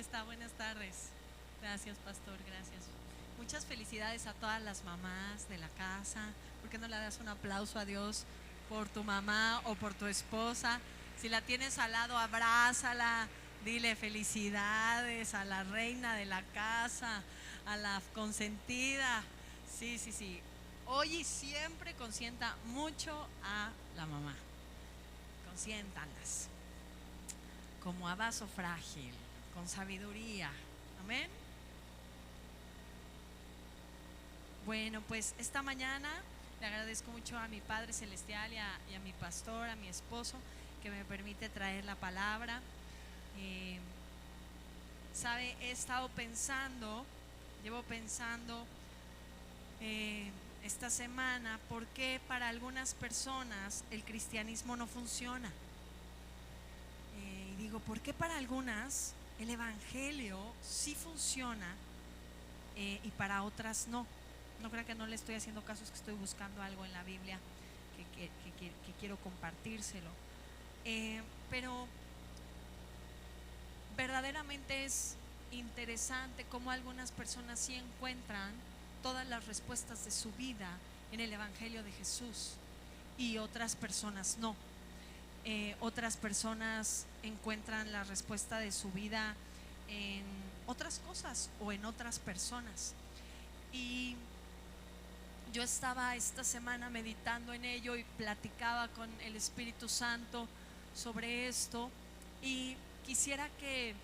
está? Buenas tardes. Gracias, pastor, gracias. Muchas felicidades a todas las mamás de la casa. ¿Por qué no le das un aplauso a Dios por tu mamá o por tu esposa? Si la tienes al lado, abrázala, dile felicidades a la reina de la casa, a la consentida. Sí. Hoy y siempre consienta mucho a la mamá. Consiéntanlas como a vaso frágil, con sabiduría. Amén. Bueno, pues esta mañana le agradezco mucho a mi Padre Celestial y a mi pastor, a mi esposo, que me permite traer la palabra. Sabe, llevo pensando esta semana por qué para algunas personas el cristianismo no funciona. Y digo, ¿por qué para algunas el evangelio sí funciona y para otras no? No creo que no le estoy haciendo caso, es que estoy buscando algo en la Biblia que quiero compartírselo. Pero verdaderamente es interesante cómo algunas personas sí encuentran todas las respuestas de su vida en el evangelio de Jesús y otras personas no. Otras personas encuentran la respuesta de su vida en otras cosas o en otras personas. Y yo estaba esta semana meditando en ello y platicaba con el Espíritu Santo sobre esto, y quisiera que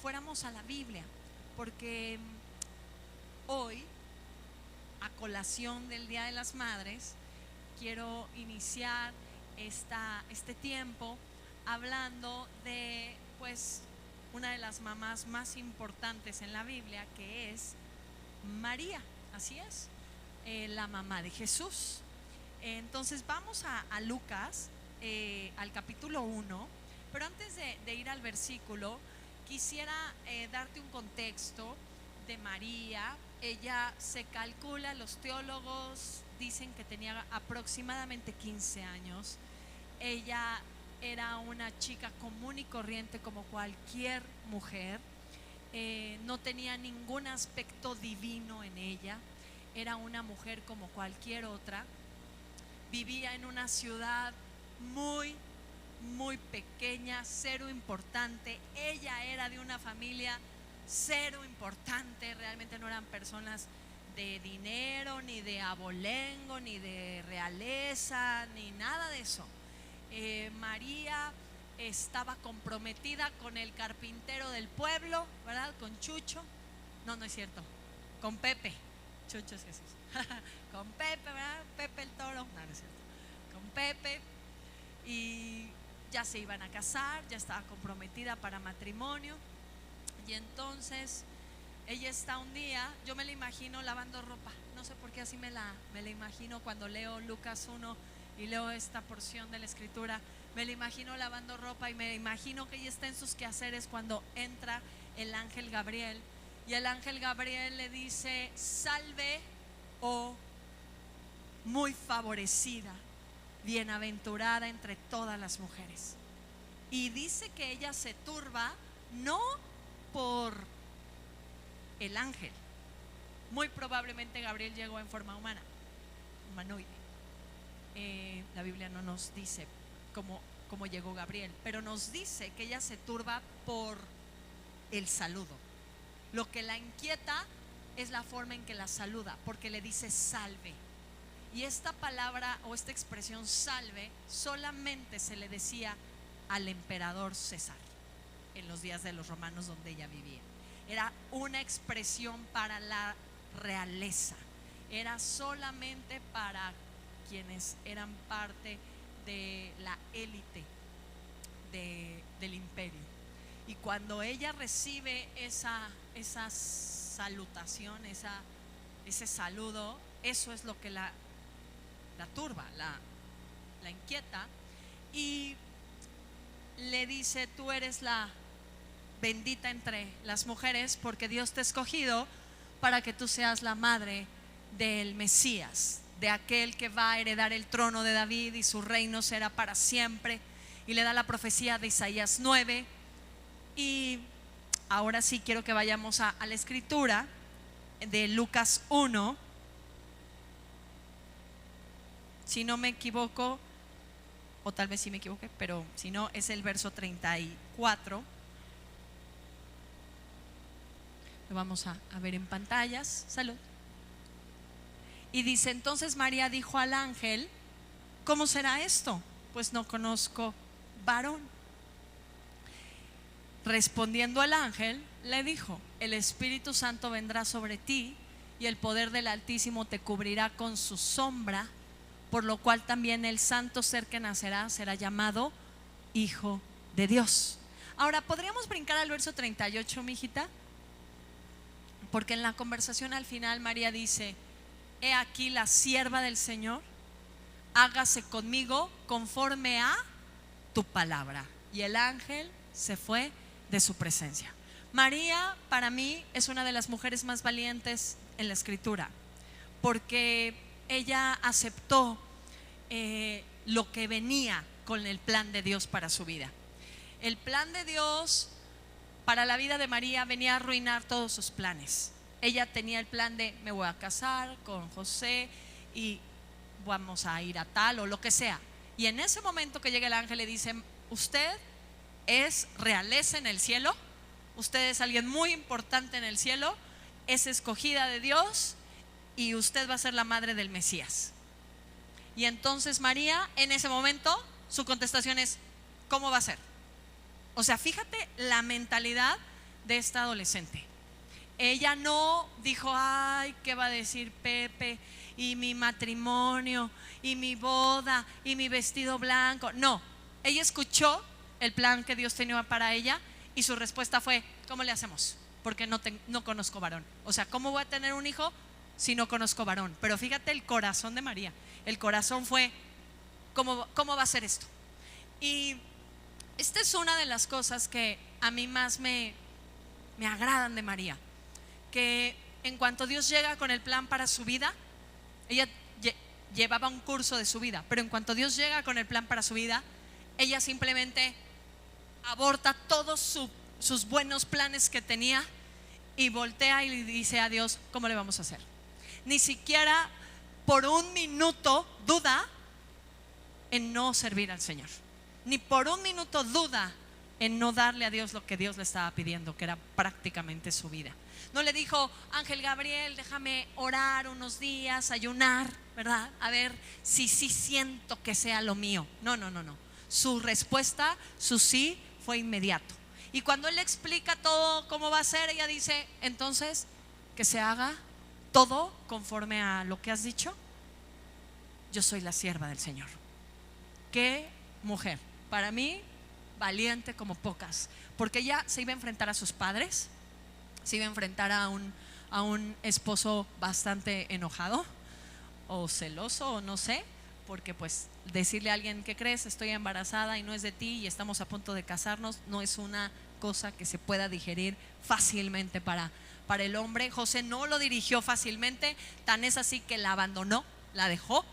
fuéramos a la Biblia, porque hoy, a colación del Día de las Madres, quiero iniciar este tiempo hablando de pues una de las mamás más importantes en la Biblia, que es María. Así es, la mamá de Jesús. Entonces vamos a Lucas, al capítulo 1. Pero antes de ir al versículo, quisiera darte un contexto de María. Ella se calcula, los teólogos dicen que tenía aproximadamente 15 años. Ella era una chica común y corriente como cualquier mujer. No tenía ningún aspecto divino en ella. Era una mujer como cualquier otra. Vivía en una ciudad muy pequeña, cero importante. Ella era de una familia cero importante. Realmente no eran personas de dinero, ni de abolengo, ni de realeza, ni nada de eso. María estaba comprometida con el carpintero del pueblo, ¿verdad? Con Chucho. No es cierto, con Pepe. Chucho es Jesús. Con Pepe, ¿verdad? Pepe el toro. No es cierto. Con Pepe. Y ya se iban a casar, ya estaba comprometida para matrimonio. Y entonces ella está un día, yo me la imagino lavando ropa. No sé por qué así me la imagino cuando leo Lucas 1 y leo esta porción de la escritura. Me la imagino lavando ropa y me imagino que ella está en sus quehaceres cuando entra el ángel Gabriel. Y el ángel Gabriel le dice: salve, oh muy favorecida, bienaventurada entre todas las mujeres. Y dice que ella se turba no por el ángel. Muy probablemente Gabriel llegó en forma humana, humanoide. La Biblia no nos dice cómo llegó Gabriel, pero nos dice que ella se turba por el saludo. Lo que la inquieta es la forma en que la saluda, porque le dice salve. Y esta palabra o esta expresión salve solamente se le decía al emperador César en los días de los romanos donde ella vivía. Era una expresión para la realeza, era solamente para quienes eran parte de la élite del imperio. Y cuando ella recibe esa salutación, ese saludo, eso es lo que la turba, la inquieta, y le dice: tú eres la bendita entre las mujeres, porque Dios te ha escogido para que tú seas la madre del Mesías, de aquel que va a heredar el trono de David y su reino será para siempre. Y le da la profecía de Isaías 9. Y ahora sí quiero que vayamos a la escritura de Lucas 1. Si no me equivoco, o tal vez sí me equivoqué, pero si no, es el verso 34. Lo vamos a ver en pantallas. Salud. Y dice: entonces María dijo al ángel: ¿cómo será esto? Pues no conozco varón. Respondiendo el ángel, le dijo: el Espíritu Santo vendrá sobre ti, y el poder del Altísimo te cubrirá con su sombra, por lo cual también el santo ser que nacerá será llamado Hijo de Dios. Ahora, ¿podríamos brincar al verso 38, mijita? Porque en la conversación al final María dice: he aquí la sierva del Señor, hágase conmigo conforme a tu palabra. Y el ángel se fue de su presencia. María, para mí, es una de las mujeres más valientes en la escritura, porque ella aceptó lo que venía con el plan de Dios para su vida. El plan de Dios para la vida de María venía a arruinar todos sus planes. Ella tenía el plan de: me voy a casar con José y vamos a ir a tal o lo que sea. Y en ese momento que llega el ángel, le dice: usted es realeza en el cielo, usted es alguien muy importante en el cielo, es escogida de Dios y usted va a ser la madre del Mesías. Y entonces María, en ese momento, su contestación es: ¿cómo va a ser? O sea, fíjate la mentalidad de esta adolescente. Ella no dijo: ay, ¿qué va a decir Pepe? Y mi matrimonio, y mi boda, y mi vestido blanco. No, ella escuchó el plan que Dios tenía para ella, y su respuesta fue: ¿cómo le hacemos? Porque no conozco varón. O sea, ¿cómo voy a tener un hijo si no conozco varón? Pero fíjate el corazón de María. El corazón fue: ¿cómo va a ser esto? Y esta es una de las cosas que a mí más me agradan de María, que en cuanto Dios llega con el plan para su vida, ella llevaba un curso de su vida, pero en cuanto Dios llega con el plan para su vida, ella simplemente aborta todos sus buenos planes que tenía y voltea y le dice a Dios: ¿cómo le vamos a hacer? Ni siquiera por un minuto duda en no servir al Señor, ni por un minuto duda en no darle a Dios lo que Dios le estaba pidiendo, que era prácticamente su vida. No le dijo: ángel Gabriel, déjame orar unos días, ayunar, ¿verdad? A ver si sí siento que sea lo mío. No. Su respuesta, su sí, fue inmediato. Y cuando él le explica todo cómo va a ser, ella dice: entonces, que se haga todo conforme a lo que has dicho. Yo soy la sierva del Señor. Qué mujer, para mí, valiente como pocas, porque ella se iba a enfrentar a sus padres, se iba a enfrentar a un esposo bastante enojado o celoso o no sé, porque pues decirle a alguien: ¿qué crees? Estoy embarazada y no es de ti y estamos a punto de casarnos, no es una cosa que se pueda digerir fácilmente para el hombre. José no lo dirigió fácilmente, tan es así que la abandonó, la dejó.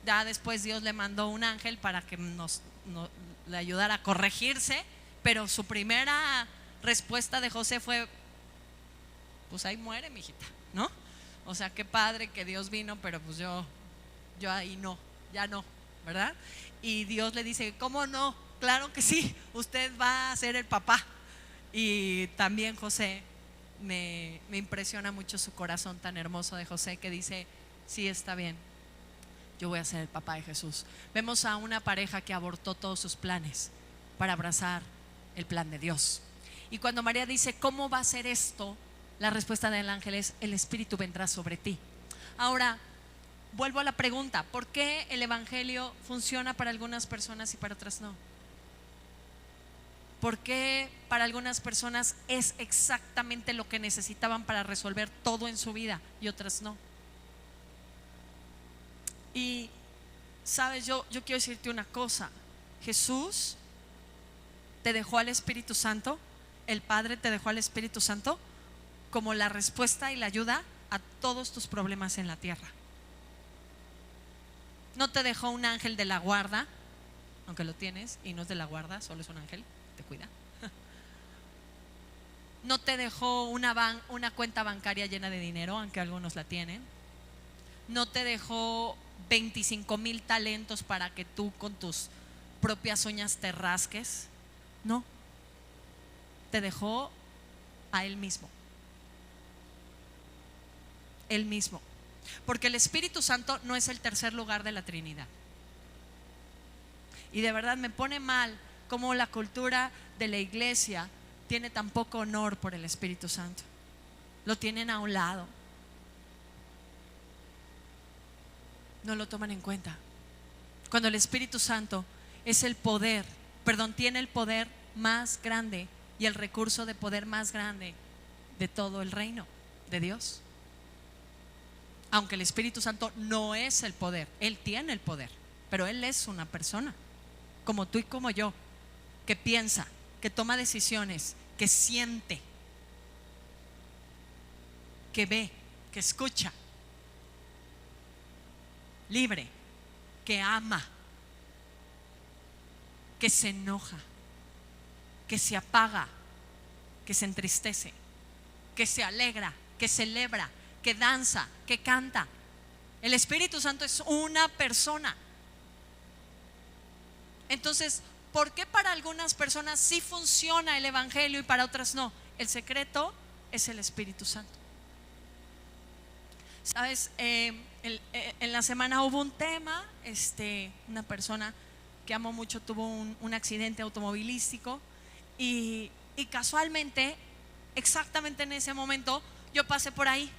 Ya después Dios le mandó un ángel para que le ayudara a corregirse, pero su primera respuesta de José fue: pues ahí muere, mijita, ¿no? O sea, qué padre que Dios vino, pero pues yo ahí no, ya no, ¿verdad? Y Dios le dice: ¿cómo no? Claro que sí, usted va a ser el papá. Y también José, me impresiona mucho su corazón tan hermoso de José, que dice: sí, está bien, yo voy a ser el papá de Jesús. Vemos a una pareja que abortó todos sus planes para abrazar el plan de Dios. Y cuando María dice: ¿cómo va a ser esto?, la respuesta del ángel es: el Espíritu vendrá sobre ti. Ahora, vuelvo a la pregunta: ¿por qué el evangelio funciona para algunas personas y para otras no? ¿Por qué para algunas personas es exactamente lo que necesitaban para resolver todo en su vida y otras no? Y sabes, yo quiero decirte una cosa: Jesús te dejó al Espíritu Santo, el Padre te dejó al Espíritu Santo como la respuesta y la ayuda a todos tus problemas en la tierra. No te dejó un ángel de la guarda, aunque lo tienes y no es de la guarda, solo es un ángel, te cuida. no te dejó una cuenta bancaria llena de dinero, aunque algunos la tienen. No te dejó 25,000 talentos para que tú con tus propias uñas te rasques. No, te dejó a Él mismo. Él mismo. Porque el Espíritu Santo no es el tercer lugar de la Trinidad. Y de verdad me pone mal cómo la cultura de la iglesia tiene tan poco honor por el Espíritu Santo. Lo tienen a un lado. No lo toman en cuenta. Cuando el Espíritu Santo es el poder, tiene el poder más grande y el recurso de poder más grande de todo el reino de Dios. Aunque el Espíritu Santo no es el poder, Él tiene el poder, pero Él es una persona, como tú y como yo, que piensa, que toma decisiones, que siente, que ve, que escucha, libre, que ama, que se enoja, que se apaga, que se entristece, que se alegra, que celebra, que danza, que canta. El Espíritu Santo es una persona. Entonces, ¿por qué para algunas personas sí funciona el Evangelio y para otras no? El secreto es el Espíritu Santo. Sabes, en la semana hubo un tema, una persona que amo mucho tuvo un accidente automovilístico y casualmente, exactamente en ese momento, yo pasé por ahí.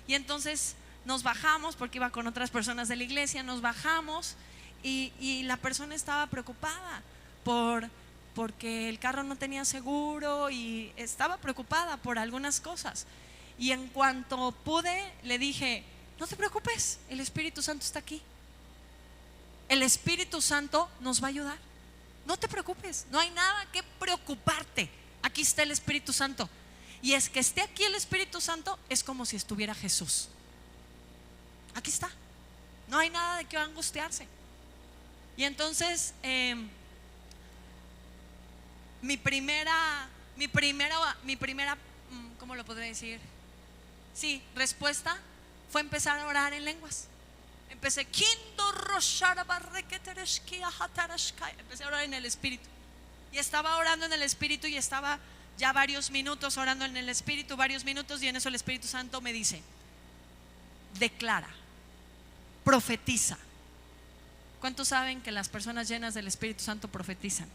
Y entonces nos bajamos, porque iba con otras personas de la iglesia, nos bajamos y la persona estaba preocupada porque el carro no tenía seguro y estaba preocupada por algunas cosas. Y en cuanto pude, le dije: no te preocupes, el Espíritu Santo está aquí. El Espíritu Santo nos va a ayudar. No te preocupes, no hay nada que preocuparte. Aquí está el Espíritu Santo. Y es que esté aquí el Espíritu Santo es como si estuviera Jesús. Aquí está. No hay nada de qué angustiarse. Y entonces mi primera, ¿cómo lo podré decir? Sí, respuesta fue empezar a orar en lenguas. Empecé a orar en el Espíritu. Y estaba orando en el Espíritu y estaba ya varios minutos orando en el Espíritu, varios minutos, y en eso el Espíritu Santo me dice: declara, profetiza. ¿Cuántos saben que las personas llenas del Espíritu Santo profetizan?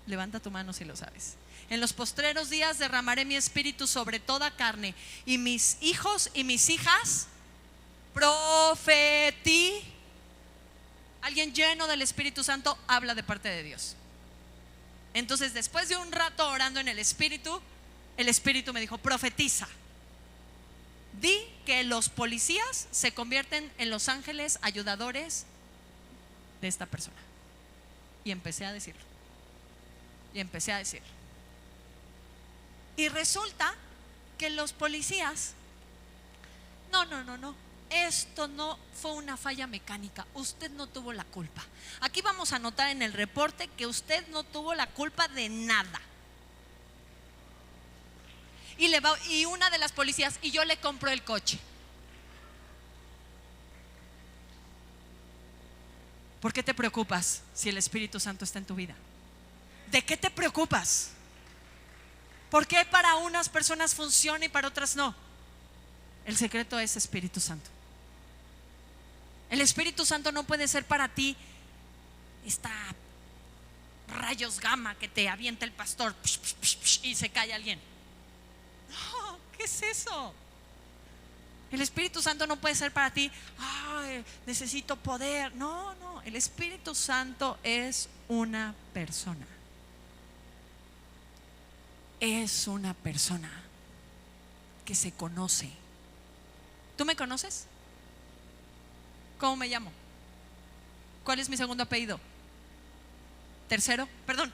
Levanta tu mano si lo sabes. En los postreros días derramaré mi espíritu sobre toda carne, y mis hijos y mis hijas Alguien lleno del Espíritu Santo habla de parte de Dios. Entonces, después de un rato orando en el Espíritu me dijo: profetiza. Di que los policías se convierten en los ángeles ayudadores de esta persona. Y empecé a decirlo. Y resulta que los policías: no. Esto no fue una falla mecánica. Usted no tuvo la culpa. Aquí vamos a anotar en el reporte que usted no tuvo la culpa de nada. Y una de las policías: y yo le compro el coche. ¿Por qué te preocupas si el Espíritu Santo está en tu vida? ¿De qué te preocupas? ¿Por qué para unas personas funciona y para otras no? El secreto es Espíritu Santo. El Espíritu Santo no puede ser para ti rayos gamma que te avienta el pastor y se cae alguien. No, ¿qué es eso? El Espíritu Santo no puede ser para ti: ay, necesito poder. No, el Espíritu Santo es una persona. Es una persona que se conoce. ¿Tú me conoces? ¿Cómo me llamo? ¿Cuál es mi segundo apellido?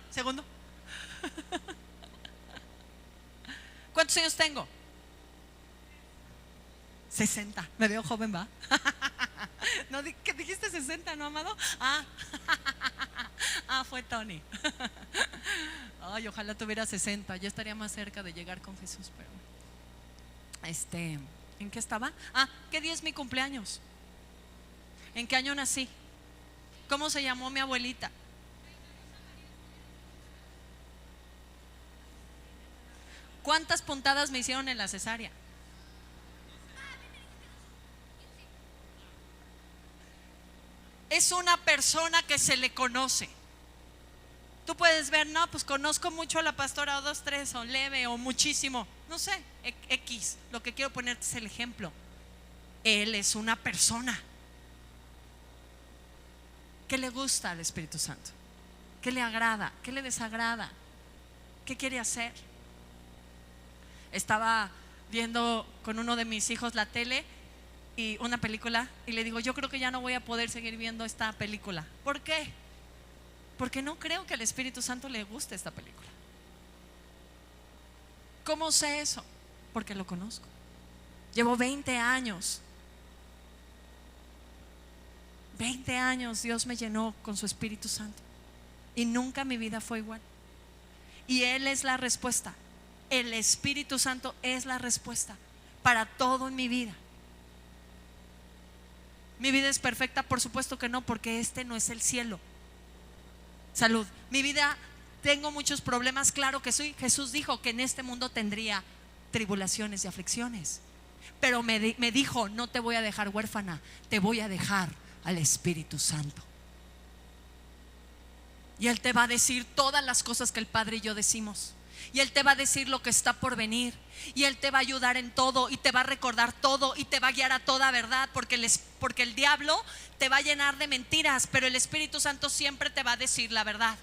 Segundo. ¿Cuántos años tengo? 60. Me veo joven, ¿va? ¿No que dijiste 60, no, amado? Fue Tony. Ay, ojalá tuviera 60, ya estaría más cerca de llegar con Jesús. Pero ¿en qué estaba? ¿Qué día es mi cumpleaños? ¿En qué año nací? ¿Cómo se llamó mi abuelita? ¿Cuántas puntadas me hicieron en la cesárea? Es una persona que se le conoce. Tú puedes ver, no, pues conozco mucho a la pastora, o 2, 3, o leve, o muchísimo, no sé, X. Lo que quiero ponerte es el ejemplo. Él es una persona. ¿Qué le gusta al Espíritu Santo? ¿Qué le agrada? ¿Qué le desagrada? ¿Qué quiere hacer? Estaba viendo con uno de mis hijos la tele y una película, y le digo, yo creo que ya no voy a poder seguir viendo esta película. ¿Por qué? Porque no creo que al Espíritu Santo le guste esta película. ¿Cómo sé eso? Porque lo conozco. Llevo 20 años. 20 años Dios me llenó con su Espíritu Santo y nunca mi vida fue igual. Y Él es la respuesta. El Espíritu Santo es la respuesta para todo en mi vida. ¿Mi vida es perfecta? Por supuesto que no, porque este no es el cielo. Salud. Mi vida, tengo muchos problemas, claro que sí. Jesús dijo que en este mundo tendría tribulaciones y aflicciones, pero me dijo, no te voy a dejar huérfana, te voy a dejar al Espíritu Santo. Y Él te va a decir todas las cosas que el Padre y yo decimos. Y Él te va a decir lo que está por venir. Y Él te va a ayudar en todo. Y te va a recordar todo. Y te va a guiar a toda verdad. Porque el diablo te va a llenar de mentiras, pero el Espíritu Santo siempre te va a decir la verdad.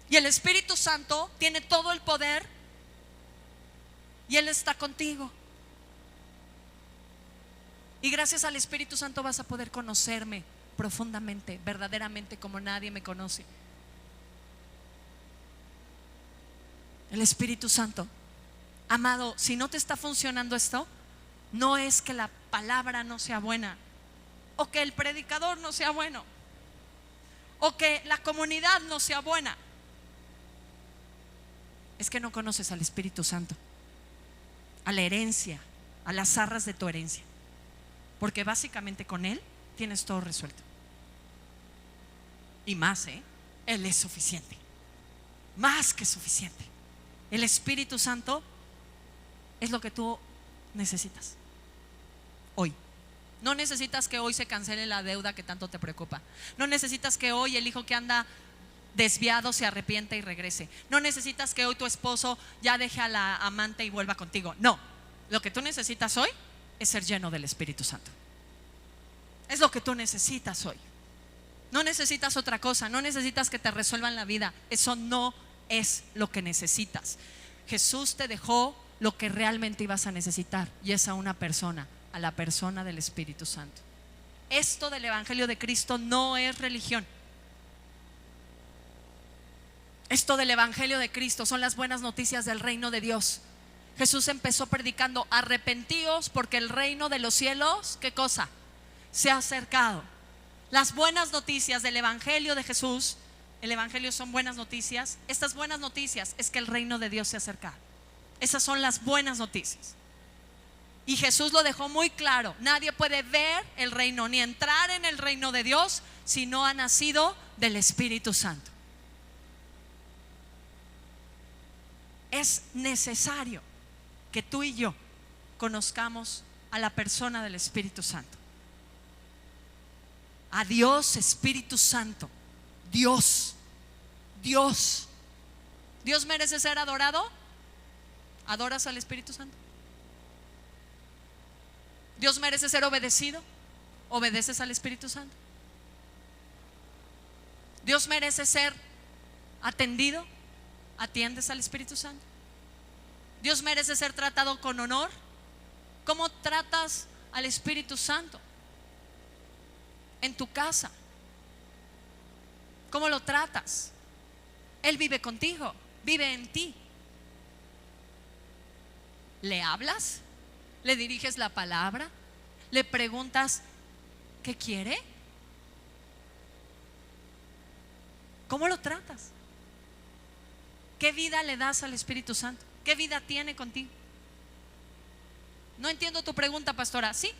Y el Espíritu Santo tiene todo el poder. Y Él está contigo. Y gracias al Espíritu Santo vas a poder conocerme profundamente, verdaderamente, como nadie me conoce. El Espíritu Santo. Amado, si no te está funcionando esto, no es que la palabra no sea buena, o que el predicador no sea bueno, o que la comunidad no sea buena. Es que no conoces al Espíritu Santo, a la herencia, a las arras de tu herencia. Porque básicamente con Él tienes todo resuelto. Y más, Él es suficiente. Más que suficiente. El Espíritu Santo es lo que tú necesitas hoy. No necesitas que hoy se cancele la deuda que tanto te preocupa. No necesitas que hoy el hijo que anda desviado se arrepienta y regrese. No necesitas que hoy tu esposo ya deje a la amante y vuelva contigo. No, lo que tú necesitas hoy es ser lleno del Espíritu Santo. Es lo que tú necesitas hoy. No necesitas otra cosa. No necesitas que te resuelvan la vida. Eso no es lo que necesitas. Jesús te dejó lo que realmente ibas a necesitar, y es a una persona, a la persona del Espíritu Santo. Esto del Evangelio de Cristo no es religión. Esto del Evangelio de Cristo son las buenas noticias del reino de Dios. Jesús empezó predicando: arrepentíos porque el reino de los cielos, ¿qué cosa? Se ha acercado. Las buenas noticias del Evangelio de Jesús, el Evangelio son buenas noticias. Estas buenas noticias es que el reino de Dios se ha acercado. Esas son las buenas noticias. Y Jesús lo dejó muy claro: nadie puede ver el reino ni entrar en el reino de Dios si no ha nacido del Espíritu Santo. Es necesario que tú y yo conozcamos a la persona del Espíritu Santo, a Dios Espíritu Santo. Dios merece ser adorado. ¿Adoras al Espíritu Santo? Dios merece ser obedecido. ¿Obedeces al Espíritu Santo? Dios merece ser atendido. ¿Atiendes al Espíritu Santo? Dios merece ser tratado con honor. ¿Cómo tratas al Espíritu Santo en tu casa? ¿Cómo lo tratas? Él vive contigo, vive en ti. ¿Le hablas? ¿Le diriges la palabra? ¿Le preguntas qué quiere? ¿Cómo lo tratas? ¿Qué vida le das al Espíritu Santo? ¿Qué vida tiene contigo? No entiendo tu pregunta, pastora. Sí,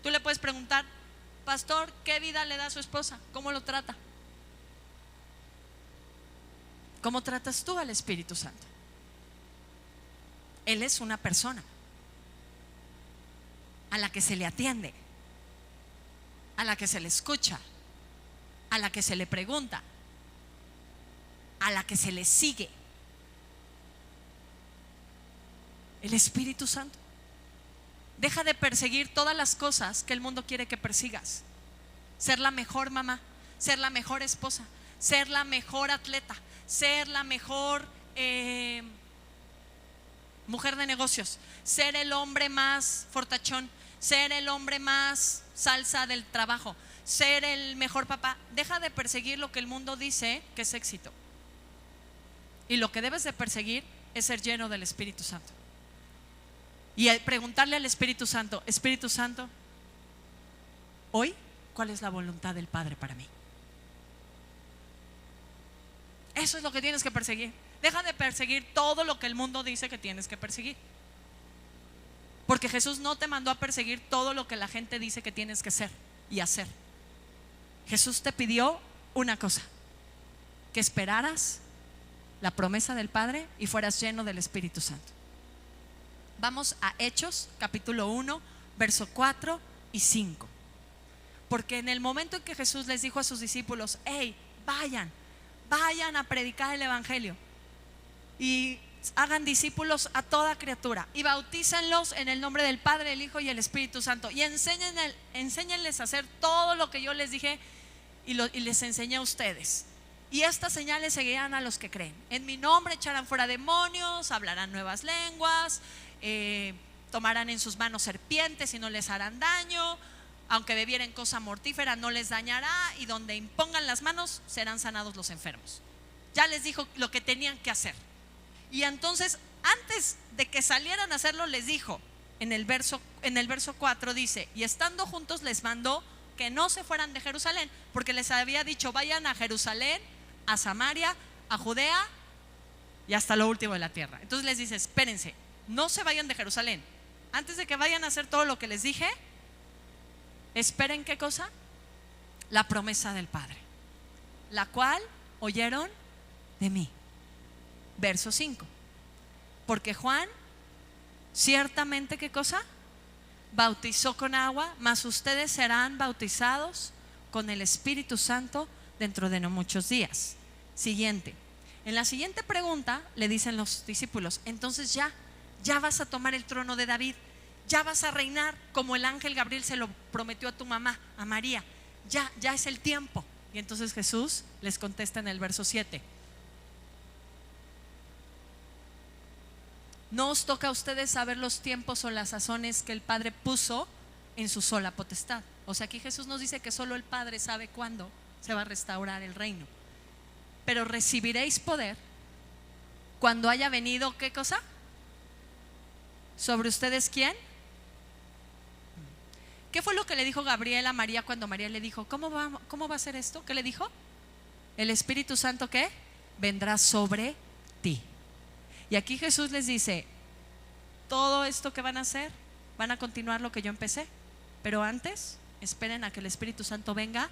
tú le puedes preguntar: pastor, ¿qué vida le da a su esposa? ¿Cómo lo trata? ¿Cómo tratas tú al Espíritu Santo? Él es una persona a la que se le atiende, a la que se le escucha, a la que se le pregunta, a la que se le sigue. El Espíritu Santo. Deja de perseguir todas las cosas que el mundo quiere que persigas. Ser la mejor mamá, ser la mejor esposa, ser la mejor atleta, ser la mejor mujer de negocios, ser el hombre más fortachón, ser el hombre más salsa del trabajo, ser el mejor papá. Deja de perseguir lo que el mundo dice que es éxito. Y lo que debes de perseguir es ser lleno del Espíritu Santo. Y preguntarle al Espíritu Santo: Espíritu Santo, hoy, ¿cuál es la voluntad del Padre para mí? Eso es lo que tienes que perseguir. Deja de perseguir todo lo que el mundo dice que tienes que perseguir. Porque Jesús no te mandó a perseguir todo lo que la gente dice que tienes que ser y hacer. Jesús te pidió una cosa: que esperaras la promesa del Padre y fueras lleno del Espíritu Santo. Vamos a Hechos capítulo 1, verso 4 y 5. Porque en el momento en que Jesús les dijo a sus discípulos: hey, vayan a predicar el evangelio y hagan discípulos a toda criatura y bautícenlos en el nombre del Padre, el Hijo y el Espíritu Santo, y enséñenles a hacer todo lo que yo les dije y les enseñé a ustedes. Y estas señales seguirán a los que creen. En mi nombre echarán fuera demonios, hablarán nuevas lenguas, tomarán en sus manos serpientes y no les harán daño. Aunque bebieren cosa mortífera no les dañará, y donde impongan las manos serán sanados los enfermos. Ya les dijo lo que tenían que hacer. Y entonces, antes de que salieran a hacerlo, les dijo, en el verso 4 dice: y estando juntos les mandó que no se fueran de Jerusalén, porque les había dicho: vayan a Jerusalén, a Samaria, a Judea y hasta lo último de la tierra. Entonces les dice: espérense, no se vayan de Jerusalén. Antes de que vayan a hacer todo lo que les dije, esperen, ¿qué cosa? La promesa del Padre, la cual oyeron de mí. Verso 5. Porque Juan ciertamente, ¿qué cosa? Bautizó con agua, mas ustedes serán bautizados con el Espíritu Santo dentro de no muchos días. Siguiente. En la siguiente pregunta le dicen los discípulos: entonces ya vas a tomar el trono de David, ya vas a reinar como el ángel Gabriel se lo prometió a tu mamá, a María. Ya es el tiempo. Y entonces Jesús les contesta en el verso 7: no os toca a ustedes saber los tiempos o las sazones que el Padre puso en su sola potestad. O sea, aquí Jesús nos dice que solo el Padre sabe cuándo se va a restaurar el reino. Pero recibiréis poder cuando haya venido, ¿qué cosa? ¿Sobre ustedes quién? ¿Qué fue lo que le dijo Gabriel a María cuando María le dijo: ¿cómo va a ser esto? ¿Qué le dijo? El Espíritu Santo, ¿qué? Vendrá sobre ti. Y aquí Jesús les dice: todo esto que van a hacer, van a continuar lo que yo empecé, pero antes esperen a que el Espíritu Santo venga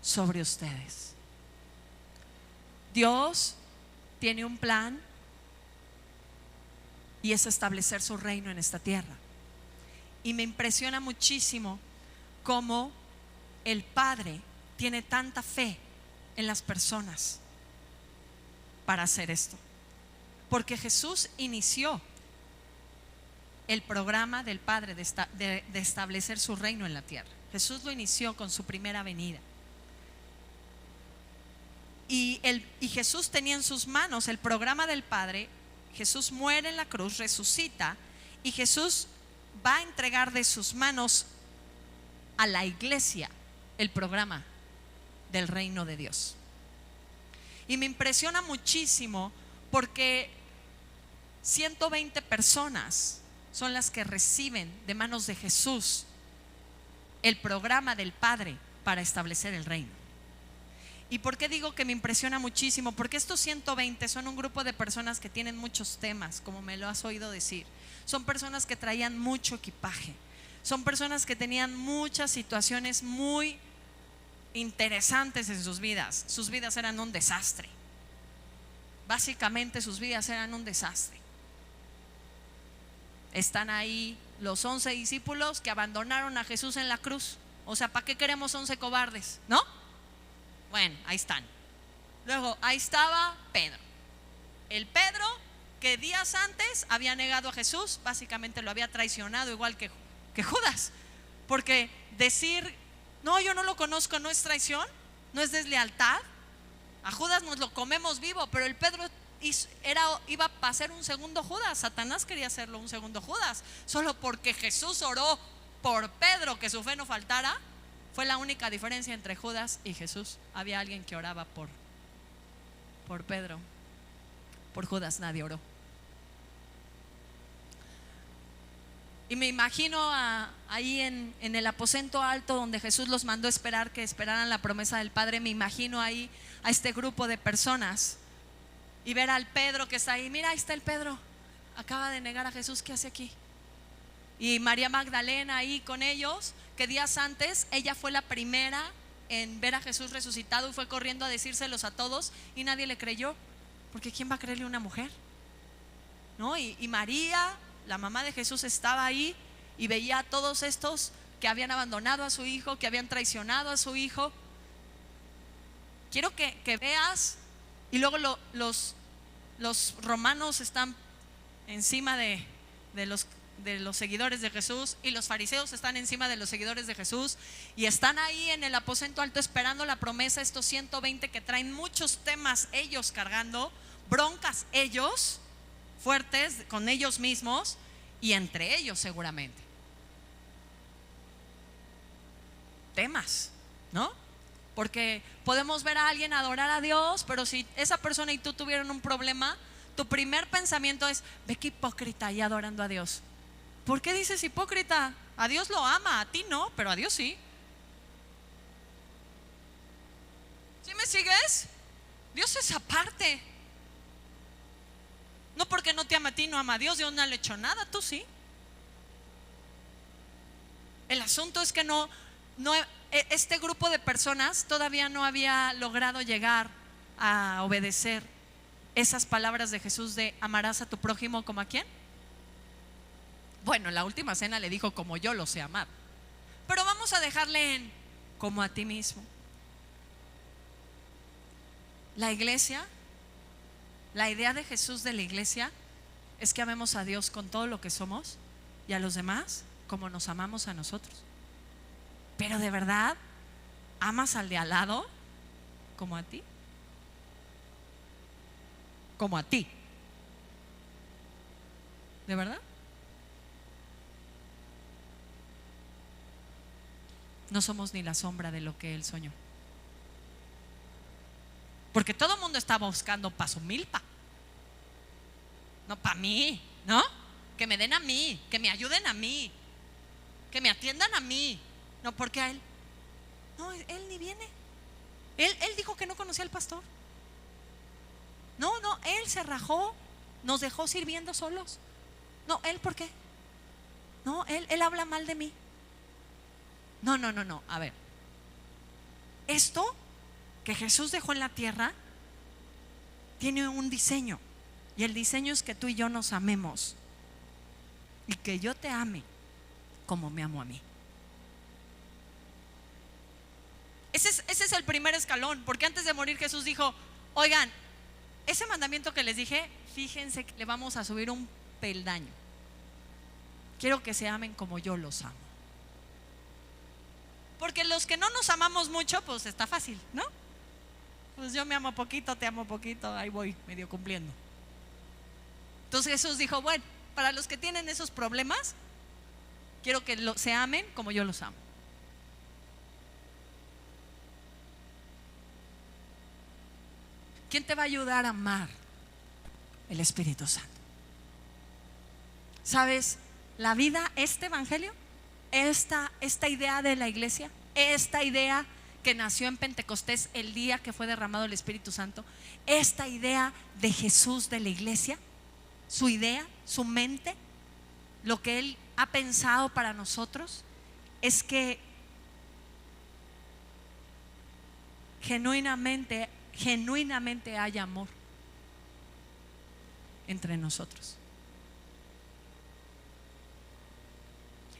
sobre ustedes. Dios tiene un plan, y es establecer su reino en esta tierra. Y me impresiona muchísimo cómo el Padre tiene tanta fe en las personas para hacer esto. Porque Jesús inició el programa del Padre de establecer su reino en la tierra. Jesús lo inició con su primera venida. Y Jesús tenía en sus manos el programa del Padre. Jesús muere en la cruz, resucita, y Jesús va a entregar de sus manos a la iglesia el programa del reino de Dios. Y me impresiona muchísimo porque 120 personas son las que reciben de manos de Jesús el programa del Padre para establecer el reino. ¿Y por qué digo que me impresiona muchísimo? Porque estos 120 son un grupo de personas que tienen muchos temas, como me lo has oído decir. Son personas que traían mucho equipaje. Son personas que tenían muchas situaciones muy interesantes en sus vidas. Sus vidas eran un desastre. Básicamente sus vidas eran un desastre. Están ahí los 11 discípulos que abandonaron a Jesús en la cruz. O sea, ¿para qué queremos 11 cobardes? ¿No? Bueno, ahí están. Luego, ahí estaba Pedro. El Pedro que días antes había negado a Jesús, básicamente lo había traicionado igual que Judas. Porque decir, no, yo no lo conozco, no es traición, no es deslealtad. A Judas nos lo comemos vivo, pero el Pedro iba a ser un segundo Judas. Satanás quería hacerlo un segundo Judas. Solo porque Jesús oró por Pedro que su fe no faltara. Fue la única diferencia entre Judas y Jesús. Había alguien que oraba por Pedro. Por Judas nadie oró. Y me imagino ahí en el aposento alto donde Jesús los mandó esperar, que esperaran la promesa del Padre. Me imagino ahí a este grupo de personas y ver al Pedro que está ahí. Mira, ahí está el Pedro, acaba de negar a Jesús, ¿qué hace aquí? Y María Magdalena ahí con ellos, que días antes ella fue la primera en ver a Jesús resucitado y fue corriendo a decírselos a todos y nadie le creyó, porque ¿quién va a creerle a una mujer? ¿No? Y María, la mamá de Jesús, estaba ahí y veía a todos estos que habían abandonado a su hijo, que habían traicionado a su hijo. Quiero que veas. Y luego los romanos están encima de los seguidores de Jesús, y los fariseos están encima de los seguidores de Jesús, y están ahí en el aposento alto esperando la promesa. Estos 120 que traen muchos temas ellos cargando, broncas ellos fuertes con ellos mismos y entre ellos seguramente temas, ¿no? Porque podemos ver a alguien adorar a Dios, pero si esa persona y tú tuvieron un problema, tu primer pensamiento es: ve qué hipócrita ahí adorando a Dios. ¿Por qué dices hipócrita? A Dios lo ama, a ti no, pero a Dios sí. ¿Sí me sigues? Dios es aparte. No porque no te ama a ti, no ama a Dios. Dios no le ha hecho nada, tú sí. El asunto es que este grupo de personas todavía no había logrado llegar a obedecer esas palabras de Jesús de amarás a tu prójimo como a quién. Bueno, en la última cena le dijo como yo lo sé amar, pero vamos a dejarle en como a ti mismo. La iglesia, la idea de Jesús de la iglesia es que amemos a Dios con todo lo que somos y a los demás como nos amamos a nosotros. Pero de verdad, ¿amas al de al lado como a ti? Como a ti. ¿De verdad? No somos ni la sombra de lo que Él soñó. Porque todo el mundo estaba buscando pa' su milpa, no para mí, ¿no? Que me den a mí, que me ayuden a mí, que me atiendan a mí. No, porque a él, no, él ni viene. Él dijo que no conocía al pastor. No, él se rajó, nos dejó sirviendo solos. No, él, ¿por qué? No, él habla mal de mí. No, a ver, esto que Jesús dejó en la tierra tiene un diseño, y el diseño es que tú y yo nos amemos y que yo te ame como me amo a mí. Ese es el primer escalón, porque antes de morir Jesús dijo: oigan, ese mandamiento que les dije, fíjense que le vamos a subir un peldaño. Quiero que se amen como yo los amo. Porque los que no nos amamos mucho, pues está fácil, ¿no? Pues yo me amo poquito, te amo poquito, ahí voy medio cumpliendo. Entonces Jesús dijo: bueno, para los que tienen esos problemas, quiero que se amen como yo los amo. ¿Quién te va a ayudar a amar? El Espíritu Santo. ¿Sabes? La vida, este evangelio, esta idea de la iglesia, esta idea que nació en Pentecostés el día que fue derramado el Espíritu Santo, esta idea de Jesús, de la iglesia, su idea, su mente, lo que Él ha pensado para nosotros es que genuinamente hay amor entre nosotros.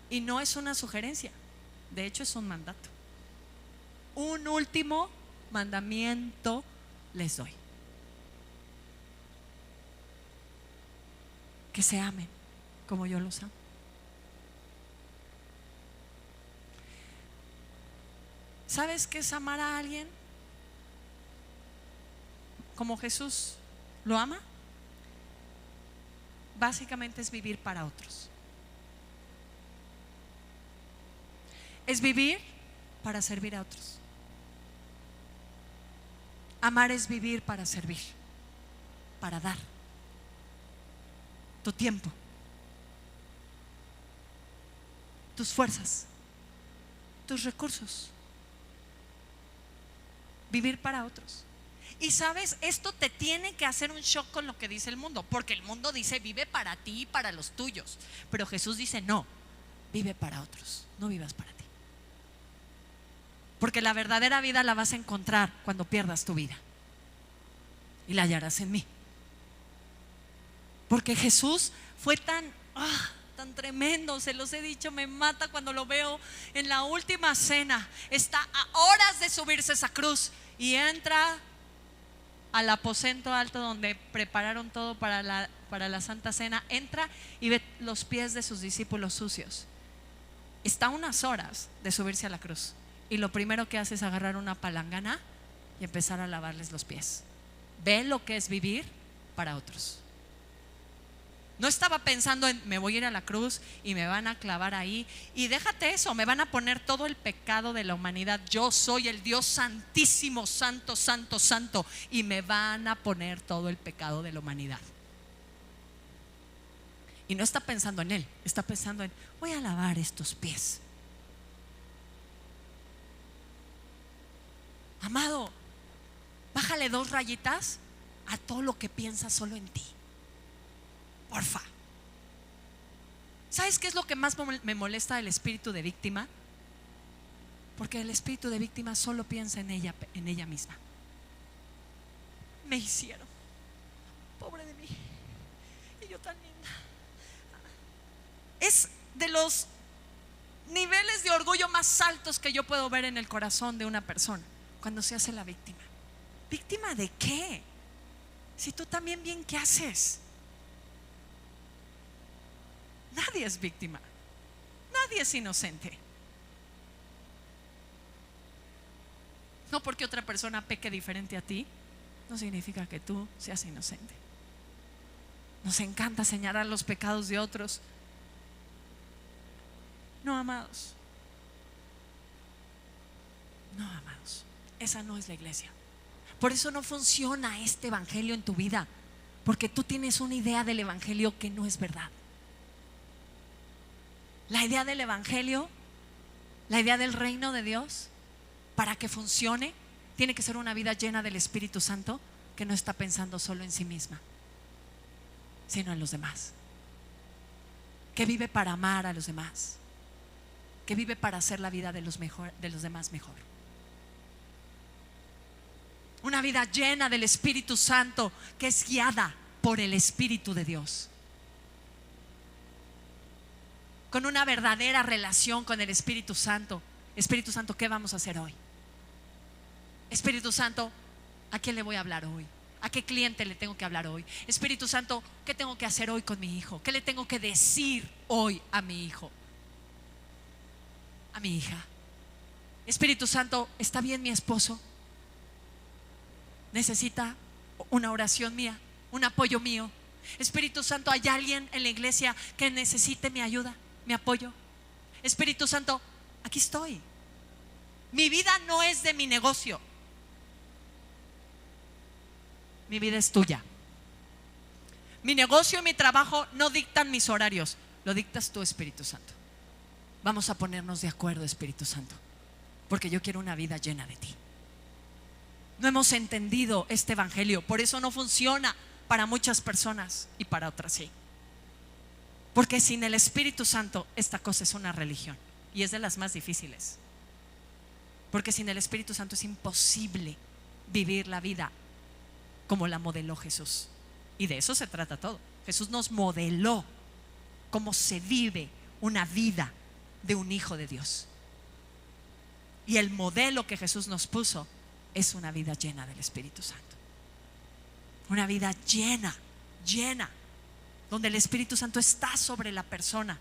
Y no es una sugerencia, de hecho es un mandato. Un último mandamiento les doy: que se amen como yo los amo. ¿Sabes qué es amar a alguien como Jesús lo ama? Básicamente es vivir para otros. Es vivir para servir a otros. Amar es vivir para servir, para dar tu tiempo, tus fuerzas, tus recursos. Vivir para otros. Y sabes, esto te tiene que hacer un shock con lo que dice el mundo, porque el mundo dice vive para ti y para los tuyos, pero Jesús dice no, vive para otros, no vivas para ti. Porque la verdadera vida la vas a encontrar cuando pierdas tu vida, y la hallarás en mí. Porque Jesús fue tan tremendo, se los he dicho, me mata cuando lo veo en la última cena. Está a horas de subirse esa cruz y entra al aposento alto donde prepararon todo para la Santa Cena. Entra y ve los pies de sus discípulos sucios. Está a unas horas de subirse a la cruz y lo primero que hace es agarrar una palangana y empezar a lavarles los pies. Ve lo que es vivir para otros. No estaba pensando en me voy a ir a la cruz y me van a clavar ahí, y déjate eso, me van a poner todo el pecado de la humanidad. Yo soy el Dios santísimo, santo, santo, santo, y me van a poner todo el pecado de la humanidad. Y no está pensando en Él, está pensando en voy a lavar estos pies. Amado, bájale 2 rayitas a todo lo que piensas solo en ti. Porfa. ¿Sabes qué es lo que más me molesta del espíritu de víctima? Porque el espíritu de víctima solo piensa en ella misma. Me hicieron, pobre de mí, y yo tan linda. Es de los niveles de orgullo más altos que yo puedo ver en el corazón de una persona, cuando se hace la víctima. ¿Víctima de qué? Si tú también bien, ¿qué haces? Nadie es víctima, nadie es inocente. No porque otra persona peque diferente a ti, no significa que tú seas inocente. Nos encanta señalar los pecados de otros. No, amados. No, amados. Esa no es la iglesia. Por eso no funciona este evangelio en tu vida, porque tú tienes una idea del evangelio que no es verdad. La idea del evangelio, la idea del reino de Dios, para que funcione, tiene que ser una vida llena del Espíritu Santo, que no está pensando solo en sí misma, sino en los demás, que vive para amar a los demás, que vive para hacer la vida de los demás mejor. Una vida llena del Espíritu Santo, que es guiada por el Espíritu de Dios, con una verdadera relación con el Espíritu Santo. Espíritu Santo, ¿qué vamos a hacer hoy? Espíritu Santo, ¿a quién le voy a hablar hoy? ¿A qué cliente le tengo que hablar hoy? Espíritu Santo, ¿qué tengo que hacer hoy con mi hijo? ¿Qué le tengo que decir hoy a mi hijo? A mi hija. Espíritu Santo, ¿está bien mi esposo? ¿Necesita una oración mía, un apoyo mío? Espíritu Santo, ¿hay alguien en la iglesia que necesite mi ayuda, mi apoyo? Espíritu Santo, aquí estoy. Mi vida no es de mi negocio. Mi vida es tuya. Mi negocio y mi trabajo no dictan mis horarios, lo dictas tú, Espíritu Santo. Vamos a ponernos de acuerdo, Espíritu Santo. porque yo quiero una vida llena de ti. No hemos entendido este evangelio, por eso no funciona para muchas personas y para otras sí. Porque sin el Espíritu Santo esta cosa es una religión y es de las más difíciles. Porque sin el Espíritu Santo es imposible vivir la vida como la modeló Jesús. Y de eso se trata todo. Jesús nos modeló cómo se vive una vida de un hijo de Dios. Y el modelo que Jesús nos puso es una vida llena del Espíritu Santo. Una vida llena, donde el Espíritu Santo está sobre la persona.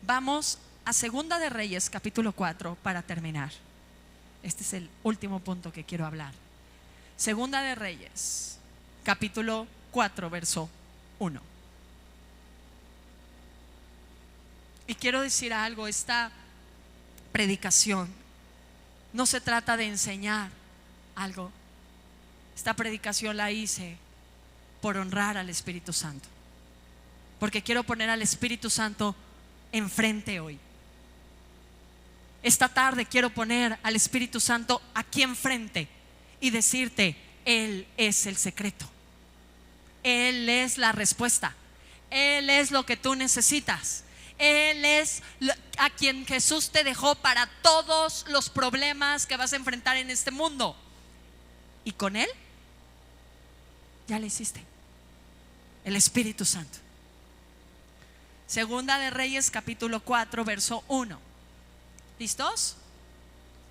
Vamos a Segunda de Reyes, capítulo 4, para terminar. Este es el último punto que quiero hablar. Segunda de Reyes, capítulo 4, verso 1. Y quiero decir algo, esta predicación no se trata de enseñar algo. Esta predicación la hice por honrar al Espíritu Santo, porque quiero poner al Espíritu Santo enfrente hoy. Esta tarde quiero poner al Espíritu Santo aquí enfrente y decirte: Él es el secreto, Él es la respuesta, Él es lo que tú necesitas, Él es a quien Jesús te dejó para todos los problemas que vas a enfrentar en este mundo. Y con Él ya le hiciste. El Espíritu Santo. Segunda de Reyes, capítulo 4, verso 1. ¿Listos?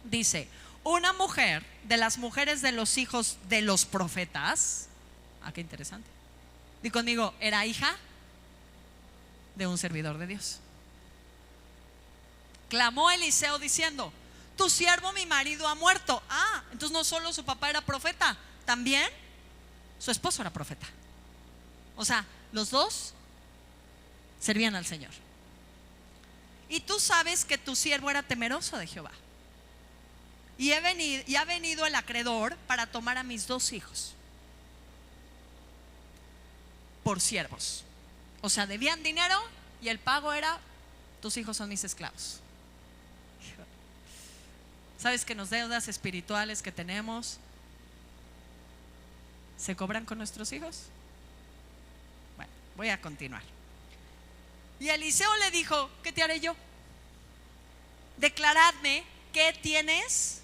Dice: una mujer de las mujeres de los hijos de los profetas. Qué interesante. Di conmigo: era hija de un servidor de Dios. Clamó Eliseo diciendo: tu siervo mi marido ha muerto. Entonces no solo su papá era profeta, también su esposo era profeta. O sea, los dos servían al Señor. Y tú sabes que tu siervo era temeroso de Jehová. Y ha venido el acreedor para tomar a mis 2 hijos por siervos. O sea, debían dinero y el pago era: tus hijos son mis esclavos. ¿Sabes que las deudas espirituales que tenemos se cobran con nuestros hijos? Bueno, voy a continuar. Y Eliseo le dijo: ¿qué te haré yo? Declaradme qué tienes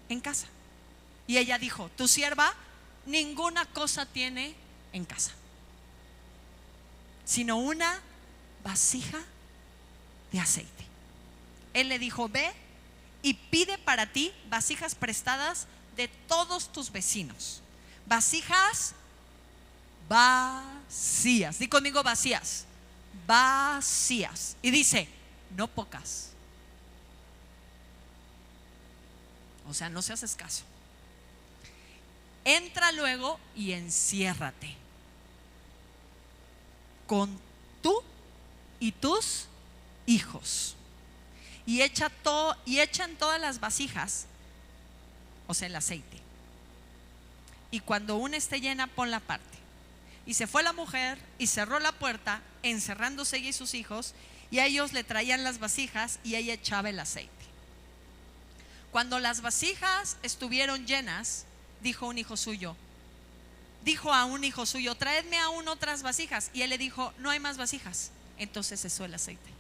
en casa. Y ella dijo: tu sierva ninguna cosa tiene en casa, sino una vasija de aceite. Él le dijo: ve y pide para ti vasijas prestadas de todos tus vecinos, vasijas vacías. Di conmigo: vacías. Vacías. Y dice: no pocas. O sea, no seas escaso. Entra luego y enciérrate con tú y tus hijos, y echa en todas las vasijas, o sea, el aceite. Y cuando una esté llena, ponla aparte. Y se fue la mujer y cerró la puerta, encerrándose ella y sus hijos, y a ellos le traían las vasijas y ella echaba el aceite. Cuando las vasijas estuvieron llenas, dijo a un hijo suyo: traedme aún otras vasijas. Y él le dijo: no hay más vasijas. Entonces cesó el aceite.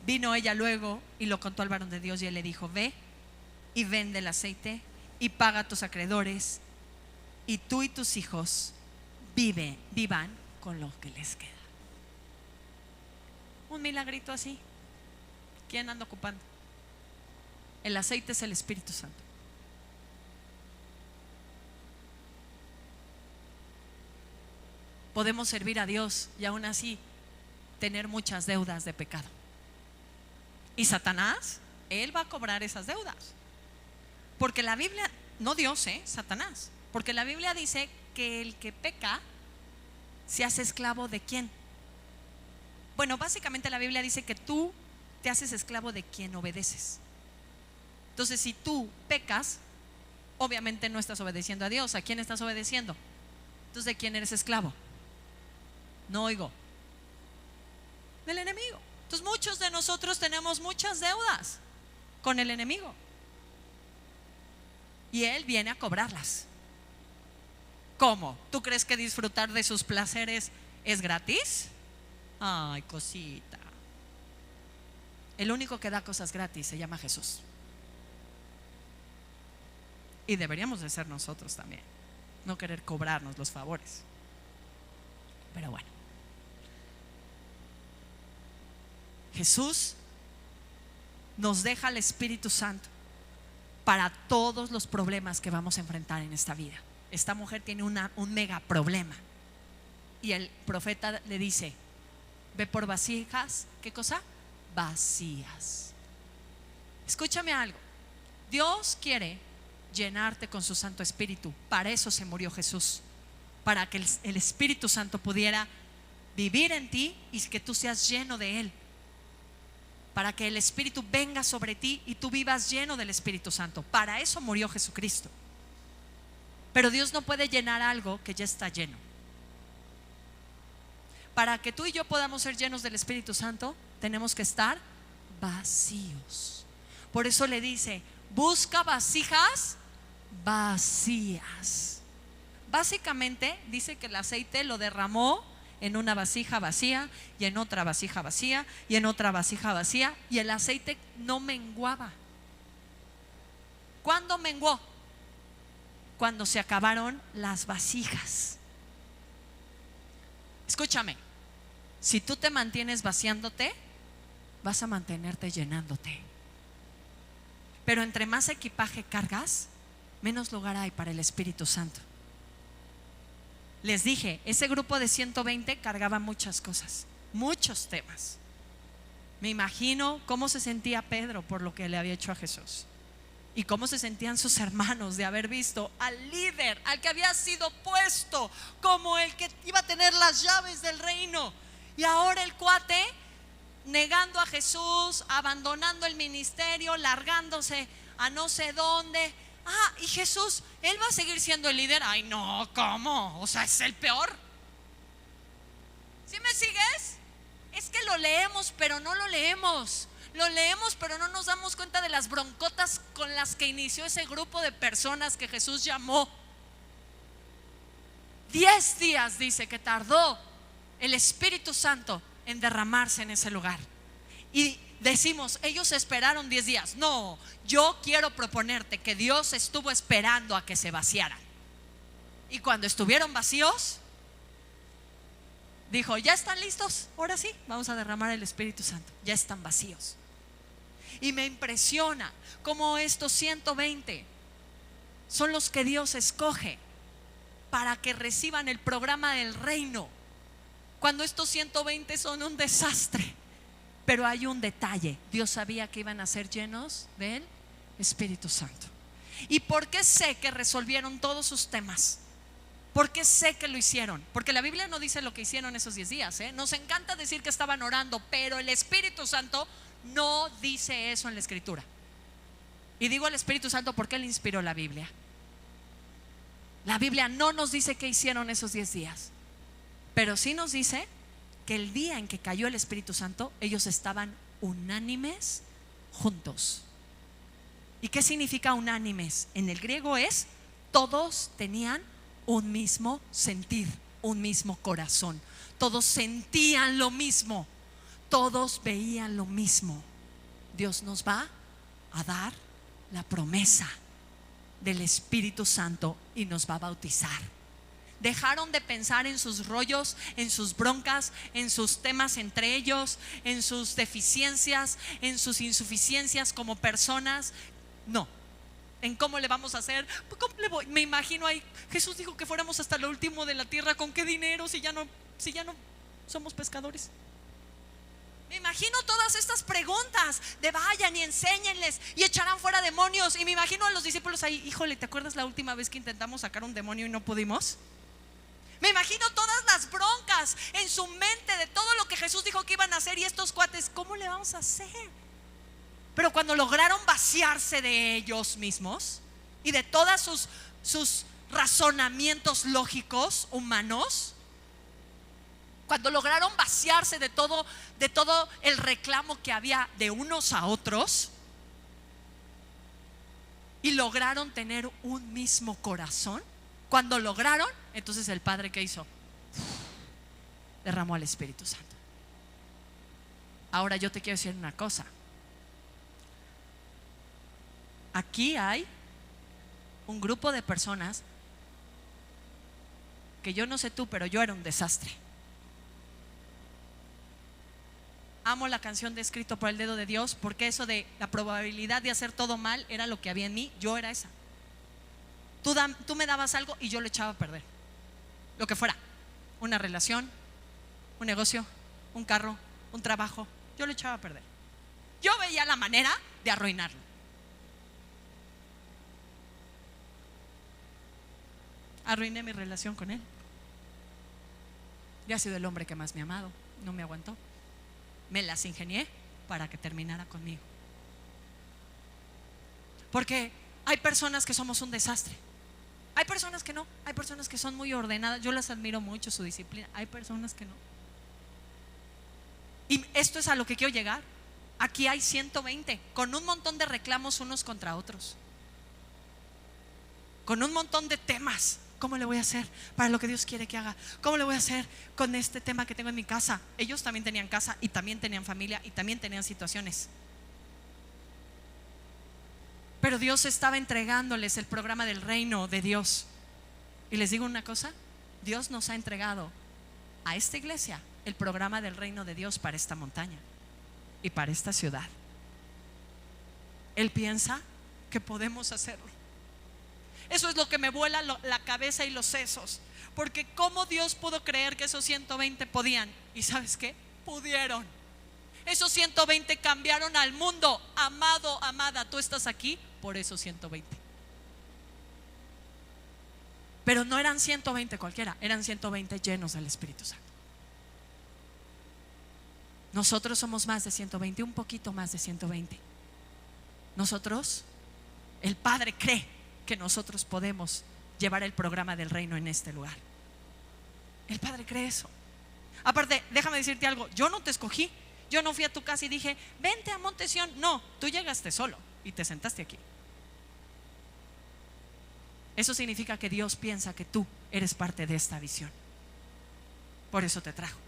Vino ella luego y lo contó al varón de Dios, y él le dijo: ve y vende el aceite y paga a tus acreedores, y tú y tus hijos vivan con lo que les queda. Un milagrito así. ¿Quién anda ocupando? El aceite es el Espíritu Santo. Podemos servir a Dios y aún así tener muchas deudas de pecado. Y Satanás, él va a cobrar esas deudas. Porque la Biblia, no Dios, Satanás. Porque la Biblia dice que el que peca se hace esclavo de ¿quién? Bueno, básicamente la Biblia dice que tú te haces esclavo de quien obedeces. Entonces, si tú pecas, obviamente no estás obedeciendo a Dios. ¿A quién estás obedeciendo? Entonces, ¿de quién eres esclavo? No oigo. Del enemigo. Entonces muchos de nosotros tenemos muchas deudas con el enemigo y él viene a cobrarlas. ¿Cómo? ¿Tú crees que disfrutar de sus placeres es gratis? Ay, cosita. El único que da cosas gratis se llama Jesús. Y deberíamos de ser nosotros también, no querer cobrarnos los favores. Pero bueno, Jesús nos deja el Espíritu Santo para todos los problemas que vamos a enfrentar en esta vida. Esta mujer tiene un mega problema y el profeta le dice: ve por vasijas, ¿qué cosa? Vacías. Escúchame algo, Dios quiere llenarte con su Santo Espíritu. Para eso se murió Jesús, para que el Espíritu Santo pudiera vivir en ti y que tú seas lleno de Él, para que el Espíritu venga sobre ti y tú vivas lleno del Espíritu Santo. Para eso murió Jesucristo. Pero Dios no puede llenar algo que ya está lleno. Para que tú y yo podamos ser llenos del Espíritu Santo, tenemos que estar vacíos. Por eso le dice: busca vasijas vacías. Básicamente dice que el aceite lo derramó en una vasija vacía y en otra vasija vacía y en otra vasija vacía, y el aceite no menguaba. ¿Cuándo menguó? Cuando se acabaron las vasijas. Escúchame, si tú te mantienes vaciándote, vas a mantenerte llenándote. Pero entre más equipaje cargas, menos lugar hay para el Espíritu Santo. Les dije, ese grupo de 120 cargaba muchas cosas, muchos temas. Me imagino cómo se sentía Pedro por lo que le había hecho a Jesús, y cómo se sentían sus hermanos de haber visto al líder, al que había sido puesto como el que iba a tener las llaves del reino, y ahora el cuate negando a Jesús, abandonando el ministerio, largándose a no sé dónde. Y Jesús, él va a seguir siendo el líder. Ay, no, ¿cómo? O sea, es el peor. ¿Sí me sigues? Es que lo leemos, pero no lo leemos. Lo leemos, pero no nos damos cuenta de las broncotas con las que inició ese grupo de personas que Jesús llamó. 10 días dice que tardó el Espíritu Santo en derramarse en ese lugar. Y decimos, ellos esperaron 10 días. No, yo quiero proponerte que Dios estuvo esperando a que se vaciaran. Y cuando estuvieron vacíos, dijo: ya están listos, ahora sí, vamos a derramar el Espíritu Santo. Ya están vacíos. Y me impresiona cómo estos 120 son los que Dios escoge para que reciban el programa del reino, cuando estos 120 son un desastre. Pero hay un detalle: Dios sabía que iban a ser llenos del Espíritu Santo. ¿Y por qué sé que resolvieron todos sus temas? ¿Por qué sé que lo hicieron? Porque la Biblia no dice lo que hicieron esos 10 días, ¿eh? Nos encanta decir que estaban orando, pero el Espíritu Santo no dice eso en la Escritura. Y digo el Espíritu Santo porque Él inspiró la Biblia. La Biblia no nos dice qué hicieron esos 10 días, pero sí nos dice que el día en que cayó el Espíritu Santo, ellos estaban unánimes juntos. ¿Y qué significa unánimes? En el griego es: todos tenían un mismo sentir, un mismo corazón. Todos sentían lo mismo, todos veían lo mismo. Dios nos va a dar la promesa del Espíritu Santo y nos va a bautizar. Dejaron de pensar en sus rollos, en sus broncas, en sus temas entre ellos, en sus deficiencias, en sus insuficiencias como personas. No, en cómo le vamos a hacer. ¿Cómo le voy? Me imagino ahí, Jesús dijo que fuéramos hasta lo último de la tierra. ¿Con qué dinero si ya no somos pescadores? Me imagino todas estas preguntas de vayan y enséñenles y echarán fuera demonios. Y me imagino a los discípulos ahí: híjole, ¿te acuerdas la última vez que intentamos sacar un demonio y no pudimos? Me imagino todas las broncas en su mente de todo lo que Jesús dijo que iban a hacer, y estos cuates, ¿cómo le vamos a hacer? Pero cuando lograron vaciarse de ellos mismos y de todos sus razonamientos lógicos humanos, cuando lograron vaciarse de todo el reclamo que había de unos a otros y lograron tener un mismo corazón, cuando lograron, entonces el Padre, ¿qué hizo? Derramó al Espíritu Santo. Ahora yo te quiero decir una cosa. Aquí hay un grupo de personas que yo no sé tú, pero yo era un desastre. Amo la canción de Escrito por el Dedo de Dios, porque eso de la probabilidad de hacer todo mal era lo que había en mí. Yo era esa. Tú me dabas algo y yo lo echaba a perder. Lo que fuera, una relación, un negocio, un carro, un trabajo, yo lo echaba a perder. Yo veía la manera de arruinarlo. Arruiné mi relación con él. Y ha sido el hombre que más me ha amado. No me aguantó. Me las ingenié para que terminara conmigo. Porque hay personas que somos un desastre. Hay personas que no. Hay personas que son muy ordenadas. Yo las admiro mucho, su disciplina. Hay personas que no. Y esto es a lo que quiero llegar. Aquí hay 120 con un montón de reclamos unos contra otros, con un montón de temas. ¿Cómo le voy a hacer para lo que Dios quiere que haga? ¿Cómo le voy a hacer con este tema que tengo en mi casa? Ellos también tenían casa y también tenían familia y también tenían situaciones. Pero Dios estaba entregándoles el programa del reino de Dios. Y les digo una cosa, Dios nos ha entregado a esta iglesia el programa del reino de Dios para esta montaña y para esta ciudad. Él piensa que podemos hacerlo. Eso es lo que me vuela la cabeza y los sesos. Porque ¿cómo Dios pudo creer que esos 120 podían? ¿Y sabes qué? Pudieron. Esos 120 cambiaron al mundo. Amado, amada, tú estás aquí por esos 120. Pero no eran 120 cualquiera, eran 120 llenos del Espíritu Santo. Nosotros somos más de 120, un poquito más de 120. Nosotros, el Padre cree que nosotros podemos llevar el programa del reino en este lugar. El Padre cree eso. Aparte, déjame decirte algo, yo no te escogí. Yo no fui a tu casa y dije, vente a Monte Sión. No, tú llegaste solo y te sentaste aquí. Eso significa que Dios piensa que tú eres parte de esta visión. Por eso te trajo.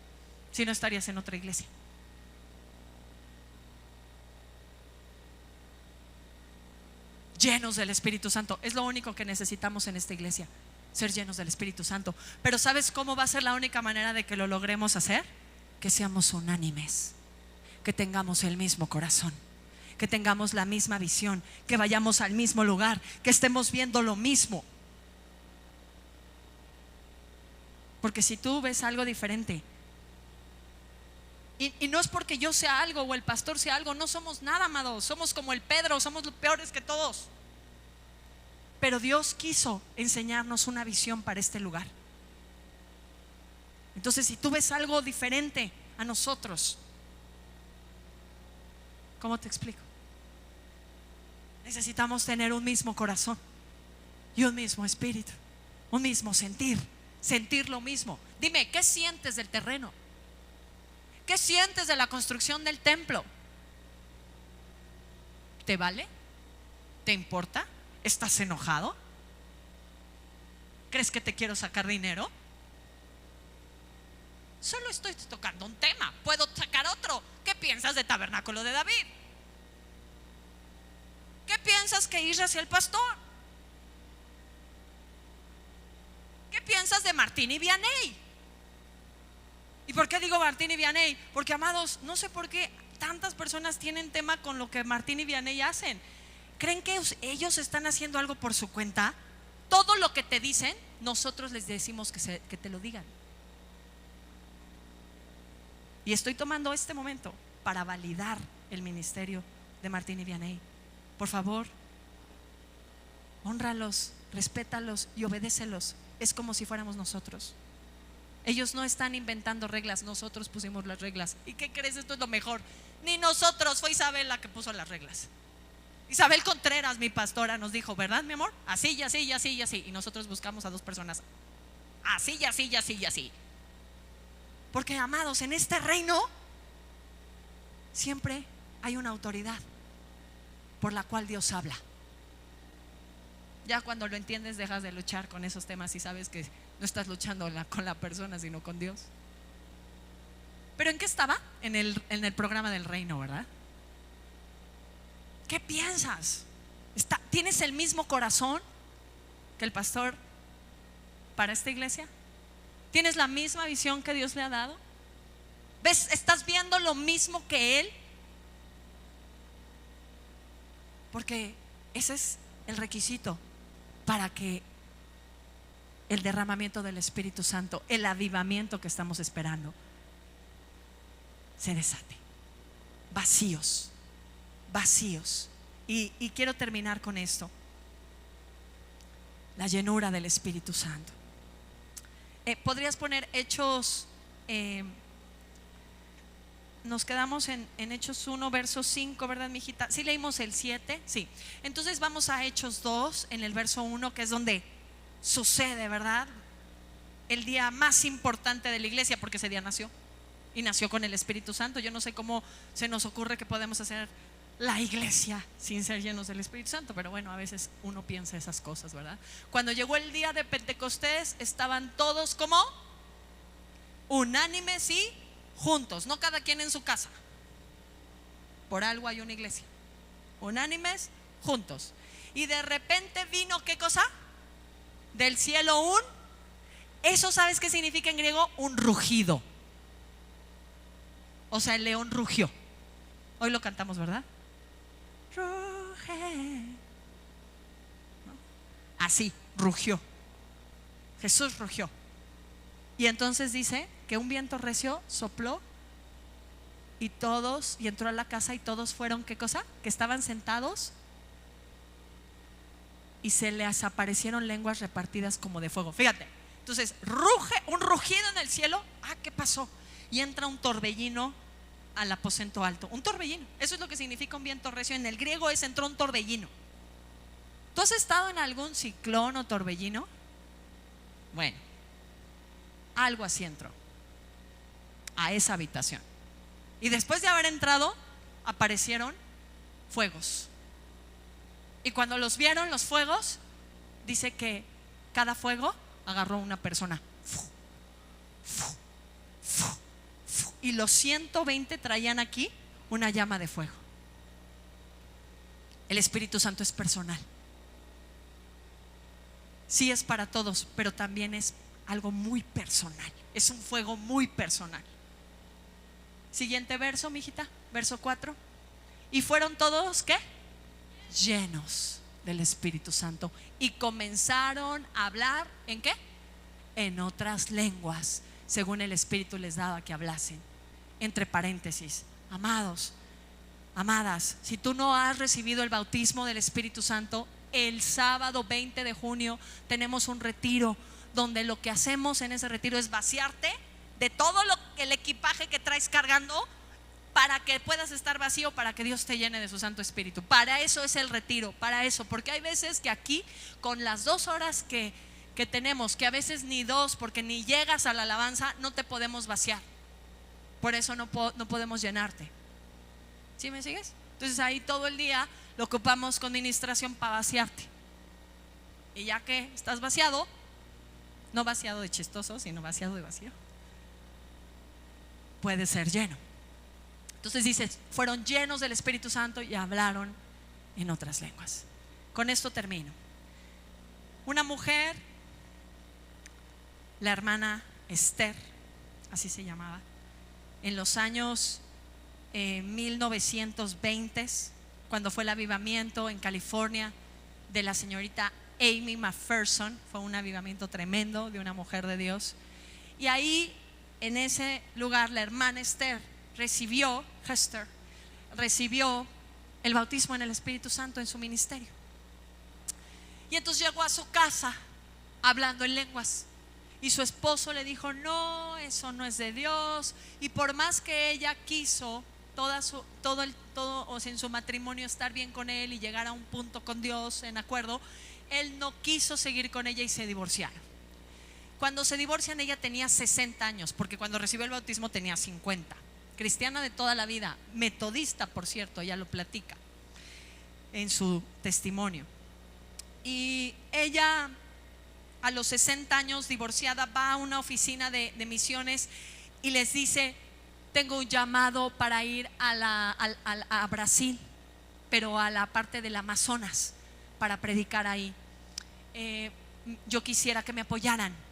Si no, estarías en otra iglesia. Llenos del Espíritu Santo. Es lo único que necesitamos en esta iglesia, ser llenos del Espíritu Santo. Pero ¿sabes cómo va a ser la única manera de que lo logremos hacer? Que seamos unánimes, que tengamos el mismo corazón, que tengamos la misma visión, que vayamos al mismo lugar, que estemos viendo lo mismo. Porque si tú ves algo diferente, y no es porque yo sea algo o el pastor sea algo, no somos nada, amados. Somos como el Pedro, somos los peores que todos. Pero Dios quiso enseñarnos una visión para este lugar. Entonces, si tú ves algo diferente a nosotros, ¿cómo te explico? Necesitamos tener un mismo corazón y un mismo espíritu, un mismo sentir lo mismo. Dime, ¿qué sientes del terreno? ¿Qué sientes de la construcción del templo? ¿Te vale? ¿Te importa? ¿Estás enojado? ¿Crees que te quiero sacar dinero? Solo estoy tocando un tema, puedo sacar otro. ¿Qué piensas de Tabernáculo de David? ¿Qué piensas que Isra sea el pastor? ¿Qué piensas de Martini Vianney? ¿Y por qué digo Martini Vianney? Porque, amados, no sé por qué tantas personas tienen tema con lo que Martini Vianney hacen. ¿Creen que ellos están haciendo algo por su cuenta? Todo lo que te dicen, nosotros les decimos que te lo digan. Y estoy tomando este momento para validar el ministerio de Martini Vianney. Por favor, hónralos, respétalos y obedécelos. Es como si fuéramos nosotros. Ellos no están inventando reglas, nosotros pusimos las reglas. ¿Y qué crees? Esto es lo mejor. Ni nosotros, fue Isabel la que puso las reglas. Isabel Contreras, mi pastora, nos dijo, ¿verdad, mi amor? Así y así y así y así. Y nosotros buscamos a 2 personas. Así y así y así y así. Porque, amados, en este reino siempre hay una autoridad por la cual Dios habla. Ya cuando lo entiendes, dejas de luchar con esos temas y sabes que no estás luchando con la persona, sino con Dios. Pero ¿en qué estaba? En el programa del reino, ¿verdad? ¿Qué piensas? ¿Tienes el mismo corazón que el pastor para esta iglesia? ¿Tienes la misma visión que Dios le ha dado? ¿Ves? ¿Estás viendo lo mismo que Él? Porque ese es el requisito para que el derramamiento del Espíritu Santo, el avivamiento que estamos esperando, se desate. Vacíos. Y quiero terminar con esto: la llenura del Espíritu Santo. Podrías poner Hechos, nos quedamos en Hechos 1 verso 5, ¿verdad, mijita? ¿Sí leímos el 7? Sí. Entonces vamos a Hechos 2 en el verso 1, que es donde sucede, ¿verdad?, el día más importante de la iglesia, porque ese día nació, y nació con el Espíritu Santo. Yo no sé cómo se nos ocurre que podemos hacer la iglesia sin ser llenos del Espíritu Santo, pero bueno, a veces uno piensa esas cosas, ¿verdad? Cuando llegó el día de Pentecostés, estaban todos como unánimes y juntos, no cada quien en su casa. Por algo hay una iglesia. Unánimes, juntos. Y de repente vino, ¿qué cosa? Del cielo eso, ¿sabes qué significa en griego? Un rugido. O sea, el león rugió. Hoy lo cantamos, ¿verdad? Ruge. ¿No? Así, rugió. Jesús rugió. Y entonces dice que un viento recio sopló y entró a la casa, y todos fueron, ¿qué cosa? Que estaban sentados, y se les aparecieron lenguas repartidas como de fuego. Fíjate, entonces ruge, un rugido en el cielo. ¿Qué pasó? Y entra un torbellino al aposento alto. Un torbellino, eso es lo que significa un viento recio. En el griego entró un torbellino. ¿Tú has estado en algún ciclón o torbellino? Bueno, algo así entró a esa habitación. Y después de haber entrado, aparecieron fuegos. Y cuando los vieron, los fuegos, dice que cada fuego agarró una persona. Y los 120 traían aquí una llama de fuego. El Espíritu Santo es personal. Sí, es para todos, pero también es algo muy personal. Es un fuego muy personal. Siguiente verso, mijita, verso 4. Y fueron todos, ¿qué? Llenos del Espíritu Santo, y comenzaron a hablar, ¿en qué? En otras lenguas, según el Espíritu les daba que hablasen. Entre paréntesis, amados, amadas, si tú no has recibido el bautismo del Espíritu Santo, el sábado 20 de junio tenemos un retiro donde lo que hacemos en ese retiro es vaciarte de todo el equipaje que traes cargando, para que puedas estar vacío, para que Dios te llene de su Santo Espíritu. Para eso es el retiro, para eso. Porque hay veces que aquí, con las 2 horas que tenemos, que a veces ni 2, porque ni llegas a la alabanza, no te podemos vaciar. Por eso no podemos llenarte. ¿Sí me sigues? Entonces ahí todo el día lo ocupamos con ministración para vaciarte. Y ya que estás vaciado, no vaciado de chistoso, sino vaciado de vacío, puedes ser lleno. Entonces dice, fueron llenos del Espíritu Santo y hablaron en otras lenguas. Con esto termino. Una mujer, la hermana Esther, así se llamaba, en los años 1920, cuando fue el avivamiento en California de la señorita Amy McPherson. Fue un avivamiento tremendo de una mujer de Dios. Y ahí, en ese lugar, la hermana Esther recibió el bautismo en el Espíritu Santo en su ministerio. Y entonces llegó a su casa hablando en lenguas, y su esposo le dijo: no, eso no es de Dios. Y por más que ella quiso en su matrimonio estar bien con él y llegar a un punto con Dios en acuerdo, él no quiso seguir con ella y se divorciaron. cuando se divorcian ella tenía 60 años, porque cuando recibió el bautismo tenía 50. Cristiana de toda la vida, metodista, por cierto, ella lo platica en su testimonio. Y ella a los 60 años, divorciada, va a una oficina de misiones y les dice: tengo un llamado para ir a Brasil, pero a la parte del Amazonas, para predicar ahí. Yo quisiera que me apoyaran.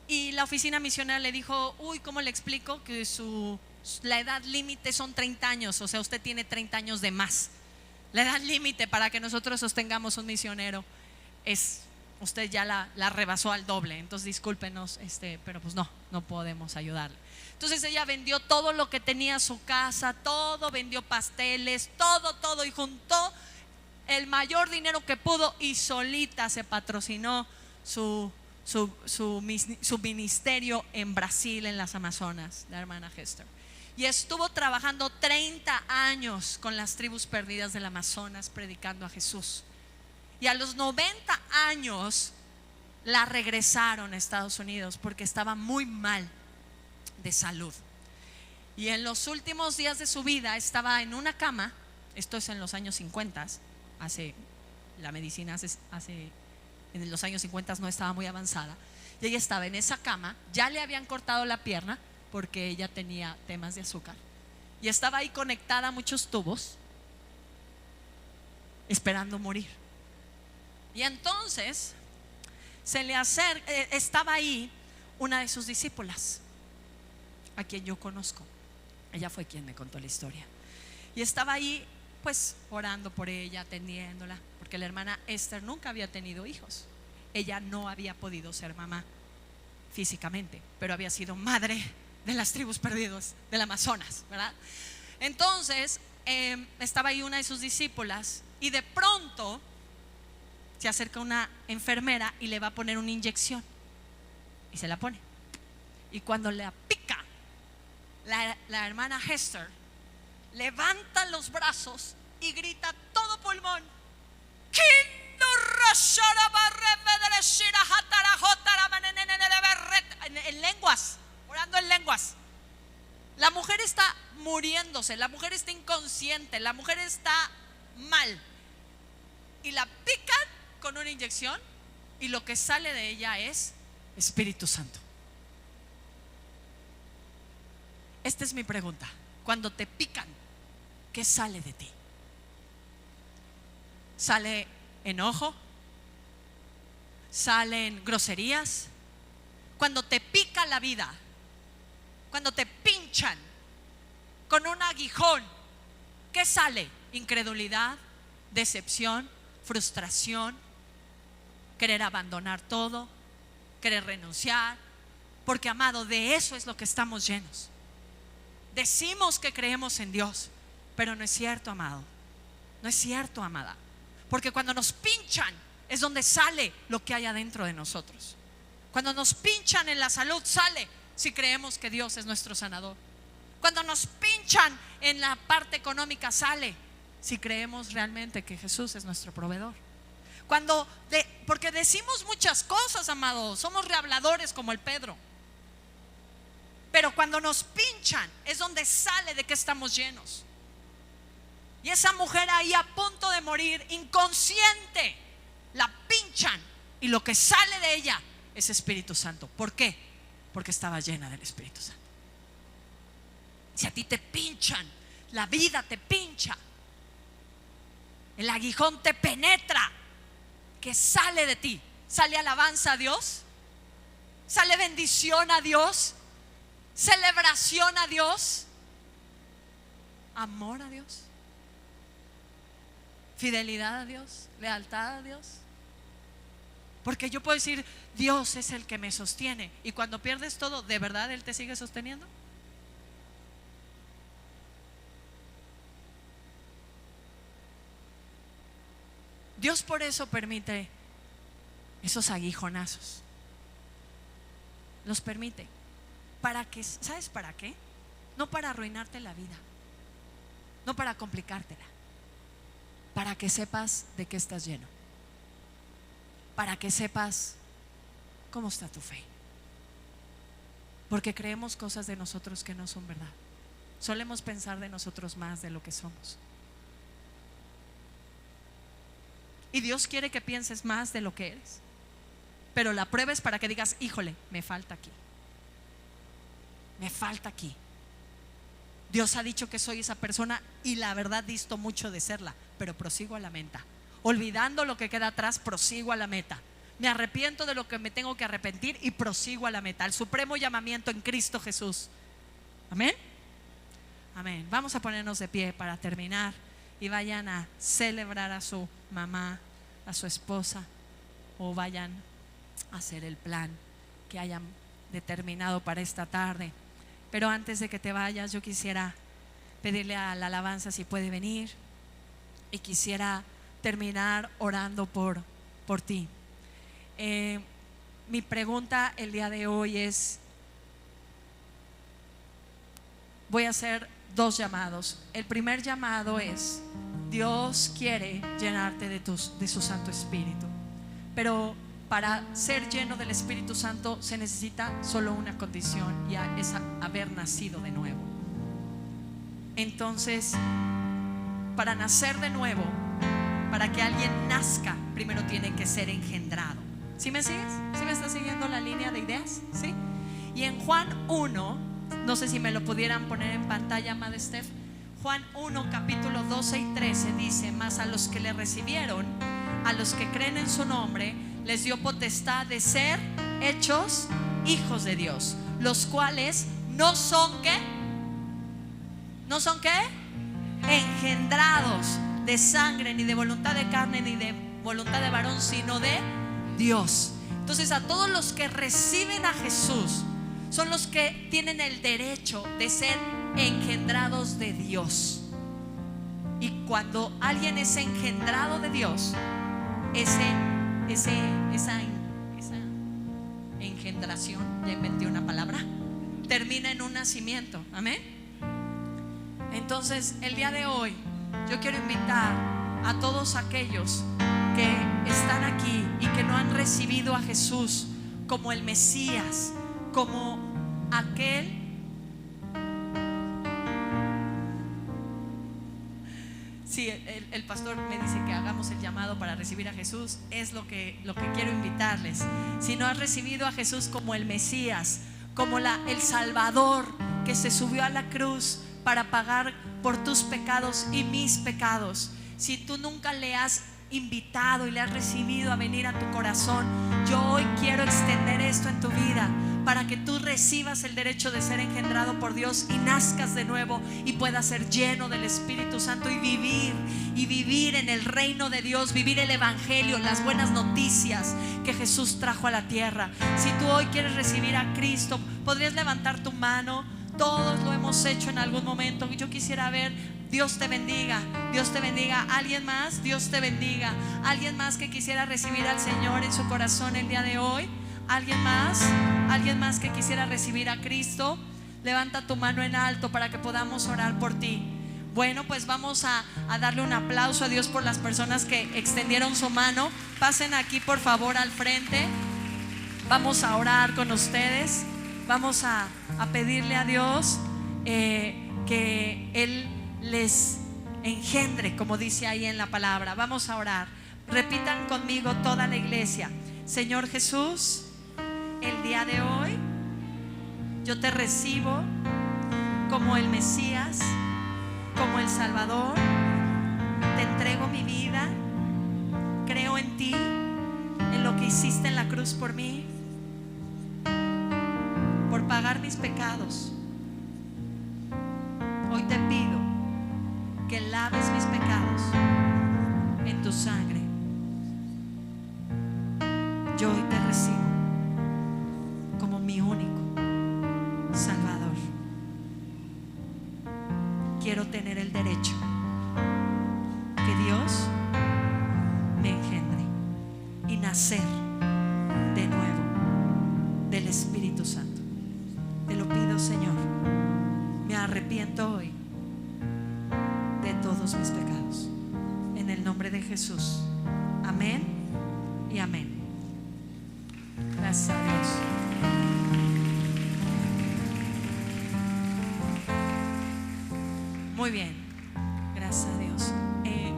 Y la oficina misionera le dijo: uy, ¿cómo le explico? Que la edad límite son 30 años, o sea, usted tiene 30 años de más. La edad límite para que nosotros sostengamos un misionero usted ya la rebasó al doble, entonces discúlpenos, pero pues no podemos ayudarle. Entonces ella vendió todo lo que tenía, su casa, todo, vendió pasteles, todo, y juntó el mayor dinero que pudo y solita se patrocinó su ministerio en Brasil, en las Amazonas, la hermana Hester. Y estuvo trabajando 30 años con las tribus perdidas del Amazonas, predicando a Jesús. Y a los 90 años la regresaron a Estados Unidos porque estaba muy mal de salud. Y en los últimos días de su vida estaba en una cama. Esto es en los años 50. La medicina en los años 50 no estaba muy avanzada. Y ella estaba en esa cama. Ya le habían cortado la pierna porque ella tenía temas de azúcar. Y estaba ahí conectada a muchos tubos, esperando morir. Y entonces estaba ahí una de sus discípulas, a quien yo conozco. Ella fue quien me contó la historia. Y estaba ahí pues orando por ella, atendiéndola, porque la hermana Esther nunca había tenido hijos. Ella no había podido ser mamá físicamente, pero había sido madre de las tribus perdidas del Amazonas, ¿verdad? Entonces estaba ahí una de sus discípulas y de pronto se acerca una enfermera y le va a poner una inyección y se la pone. Y cuando le pica, la hermana Hester levanta los brazos y grita a todo pulmón: en lenguas, orando en lenguas. La mujer está muriéndose, la mujer está inconsciente, la mujer está mal, y la pican con una inyección y lo que sale de ella es Espíritu Santo. Esta es mi pregunta: cuando te pican, ¿qué sale de ti? ¿Sale enojo? ¿Salen groserías? Cuando te pica la vida, cuando te pinchan con un aguijón, ¿qué sale? Incredulidad, decepción, frustración, querer abandonar todo, querer renunciar. Porque, amado, de eso es lo que estamos llenos. Decimos que creemos en Dios, pero no es cierto, amado. No es cierto, amada. Porque cuando nos pinchan es donde sale lo que hay adentro de nosotros. Cuando nos pinchan en la salud, sale si creemos que Dios es nuestro sanador. Cuando nos pinchan en la parte económica, sale si creemos realmente que Jesús es nuestro proveedor. Porque decimos muchas cosas, amado. Somos rehabladores como el Pedro. Pero cuando nos pinchan es donde sale de que estamos llenos. Y esa mujer ahí a punto de morir, inconsciente, la pinchan y lo que sale de ella es Espíritu Santo. ¿Por qué? Porque estaba llena del Espíritu Santo. Si a ti te pinchan, la vida te pincha, el aguijón te penetra, ¿qué sale de ti? ¿Sale alabanza a Dios? ¿Sale bendición a Dios? ¿Celebración a Dios? ¿Amor a Dios? ¿Fidelidad a Dios? ¿Lealtad a Dios? Porque yo puedo decir: Dios es el que me sostiene, y cuando pierdes todo, ¿de verdad Él te sigue sosteniendo? Dios por eso permite esos aguijonazos. Los permite. ¿Para qué? ¿Sabes para qué? No para arruinarte la vida, no para complicártela, para que sepas de qué estás lleno, para que sepas cómo está tu fe. porque creemos cosas de nosotros que no son verdad. Solemos pensar de nosotros más de lo que somos. Y Dios quiere que pienses más de lo que eres, pero la prueba es para que digas: híjole, me falta aquí, me falta aquí. Dios ha dicho que soy esa persona y la verdad disto mucho de serla, pero prosigo a la meta. Olvidando lo que queda atrás, prosigo a la meta. Me arrepiento de lo que me tengo que arrepentir y prosigo a la meta, al supremo llamamiento en Cristo Jesús. Amén. Amén. Vamos a ponernos de pie para terminar y vayan a celebrar a su mamá, a su esposa, o vayan a hacer el plan que hayan determinado para esta tarde. Pero antes de que te vayas, yo quisiera pedirle a la alabanza si puede venir, y quisiera terminar orando por ti. Mi pregunta el día de hoy es: voy a hacer 2 llamados. El primer llamado es: Dios quiere llenarte de su Santo Espíritu, pero para ser lleno del Espíritu Santo se necesita solo una condición, y es haber nacido de nuevo. Entonces, para nacer de nuevo, para que alguien nazca, primero tiene que ser engendrado. ¿Sí me sigues? ¿Sí me estás siguiendo la línea de ideas? ¿Sí? Y en Juan 1, no sé si me lo pudieran poner en pantalla, amada Steph. Juan 1, capítulo 12 y 13 dice: mas a los que le recibieron, a los que creen en su nombre, les dio potestad de ser hechos hijos de Dios, los cuales no son ¿qué? ¿No son qué? Engendrados de sangre, ni de voluntad de carne, ni de voluntad de varón, sino de Dios. Entonces, a todos los que reciben a Jesús son los que tienen el derecho de ser engendrados de Dios. Y cuando alguien es engendrado de Dios, esa engendración, ya inventé una palabra, termina en un nacimiento. Amén. Entonces, el día de hoy yo quiero invitar a todos aquellos que están aquí y que no han recibido a Jesús como el Mesías, como aquel. Sí, el pastor me dice que hagamos el llamado para recibir a Jesús. Es lo que quiero invitarles. Si no has recibido a Jesús como el Mesías, como el Salvador que se subió a la cruz para pagar por tus pecados y mis pecados, si tú nunca le has invitado y le has recibido a venir a tu corazón, yo hoy quiero extender esto en tu vida para que tú recibas el derecho de ser engendrado por Dios y nazcas de nuevo y puedas ser lleno del Espíritu Santo y vivir en el reino de Dios, vivir el Evangelio, las buenas noticias que Jesús trajo a la tierra. Si tú hoy quieres recibir a Cristo, podrías levantar tu mano. Todos lo hemos hecho en algún momento. Yo quisiera ver. Dios te bendiga, Dios te bendiga. ¿Alguien más? Dios te bendiga. ¿Alguien más que quisiera recibir al Señor en su corazón el día de hoy? ¿Alguien más? ¿Alguien más que quisiera recibir a Cristo? Levanta tu mano en alto para que podamos orar por ti. Bueno, pues vamos a darle un aplauso a Dios por las personas que extendieron su mano. Pasen aquí por favor al frente. Vamos a orar con ustedes. Vamos a pedirle a Dios que Él les engendre, como dice ahí en la palabra. Vamos a orar. Repitan conmigo toda la iglesia: Señor Jesús, el día de hoy yo te recibo como el Mesías, como el Salvador. Te entrego mi vida. Creo en ti, en lo que hiciste en la cruz por mí, por pagar mis pecados. Hoy te pido que laves mis pecados en tu sangre. Yo hoy te recibo como mi único Salvador. Quiero tener el derecho que Dios me engendre y nacer de nuevo del Espíritu Santo. Te lo pido, Señor. Me arrepiento hoy de todos mis pecados, en el nombre de Jesús. Amén y amén. Gracias a Dios. Muy bien, gracias a Dios.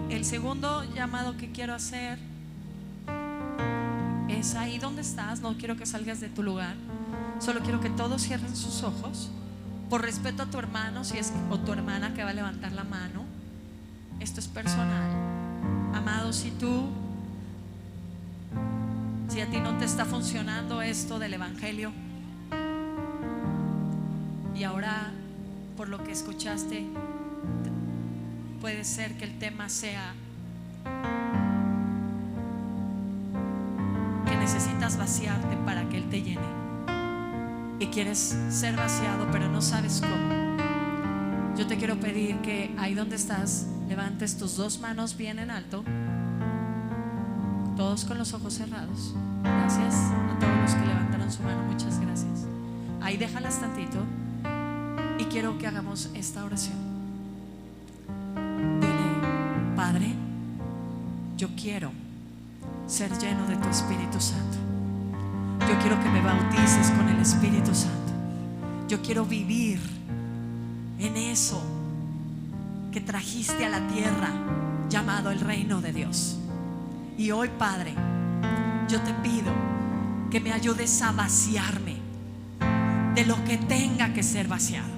El segundo llamado que quiero hacer es ahí donde estás. No quiero que salgas de tu lugar. Solo quiero que todos cierren sus ojos. Por respeto a tu hermano, si es, o tu hermana que va a levantar la mano. Esto es personal. Amado, si a ti no te está funcionando esto del evangelio, y ahora por lo que escuchaste puede ser que el tema sea que necesitas vaciarte para que Él te llene, y quieres ser vaciado pero no sabes cómo. Yo te quiero pedir que ahí donde estás levantes tus dos manos bien en alto, todos con los ojos cerrados. Gracias a todos los que levantaron su mano, muchas gracias. Ahí déjalas tantito y quiero que hagamos esta oración. Dile: Padre, yo quiero ser lleno de tu Espíritu Santo. Yo quiero que me bautices con el Espíritu Santo. Yo quiero vivir en eso que trajiste a la tierra, llamado el reino de Dios. Y hoy, Padre, yo te pido que me ayudes a vaciarme de lo que tenga que ser vaciado.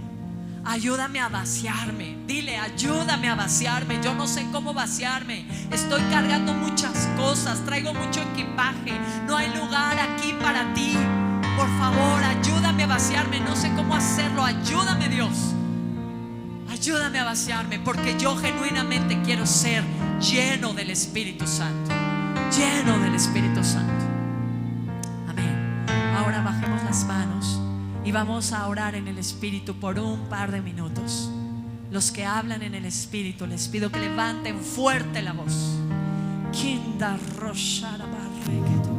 Ayúdame a vaciarme. Dile: ayúdame a vaciarme. Yo no sé cómo vaciarme. Estoy cargando muchas cosas, traigo mucho equipaje. No hay lugar aquí para ti. Por favor, ayúdame a vaciarme. No sé cómo hacerlo. Ayúdame, Dios. Ayúdame a vaciarme, porque yo genuinamente quiero ser lleno del Espíritu Santo. Lleno del Espíritu Santo. Amén. Ahora bajemos las manos y vamos a orar en el Espíritu por un par de minutos. Los que hablan en el Espíritu, les pido que levanten fuerte la voz. Kinda roshara barreketu.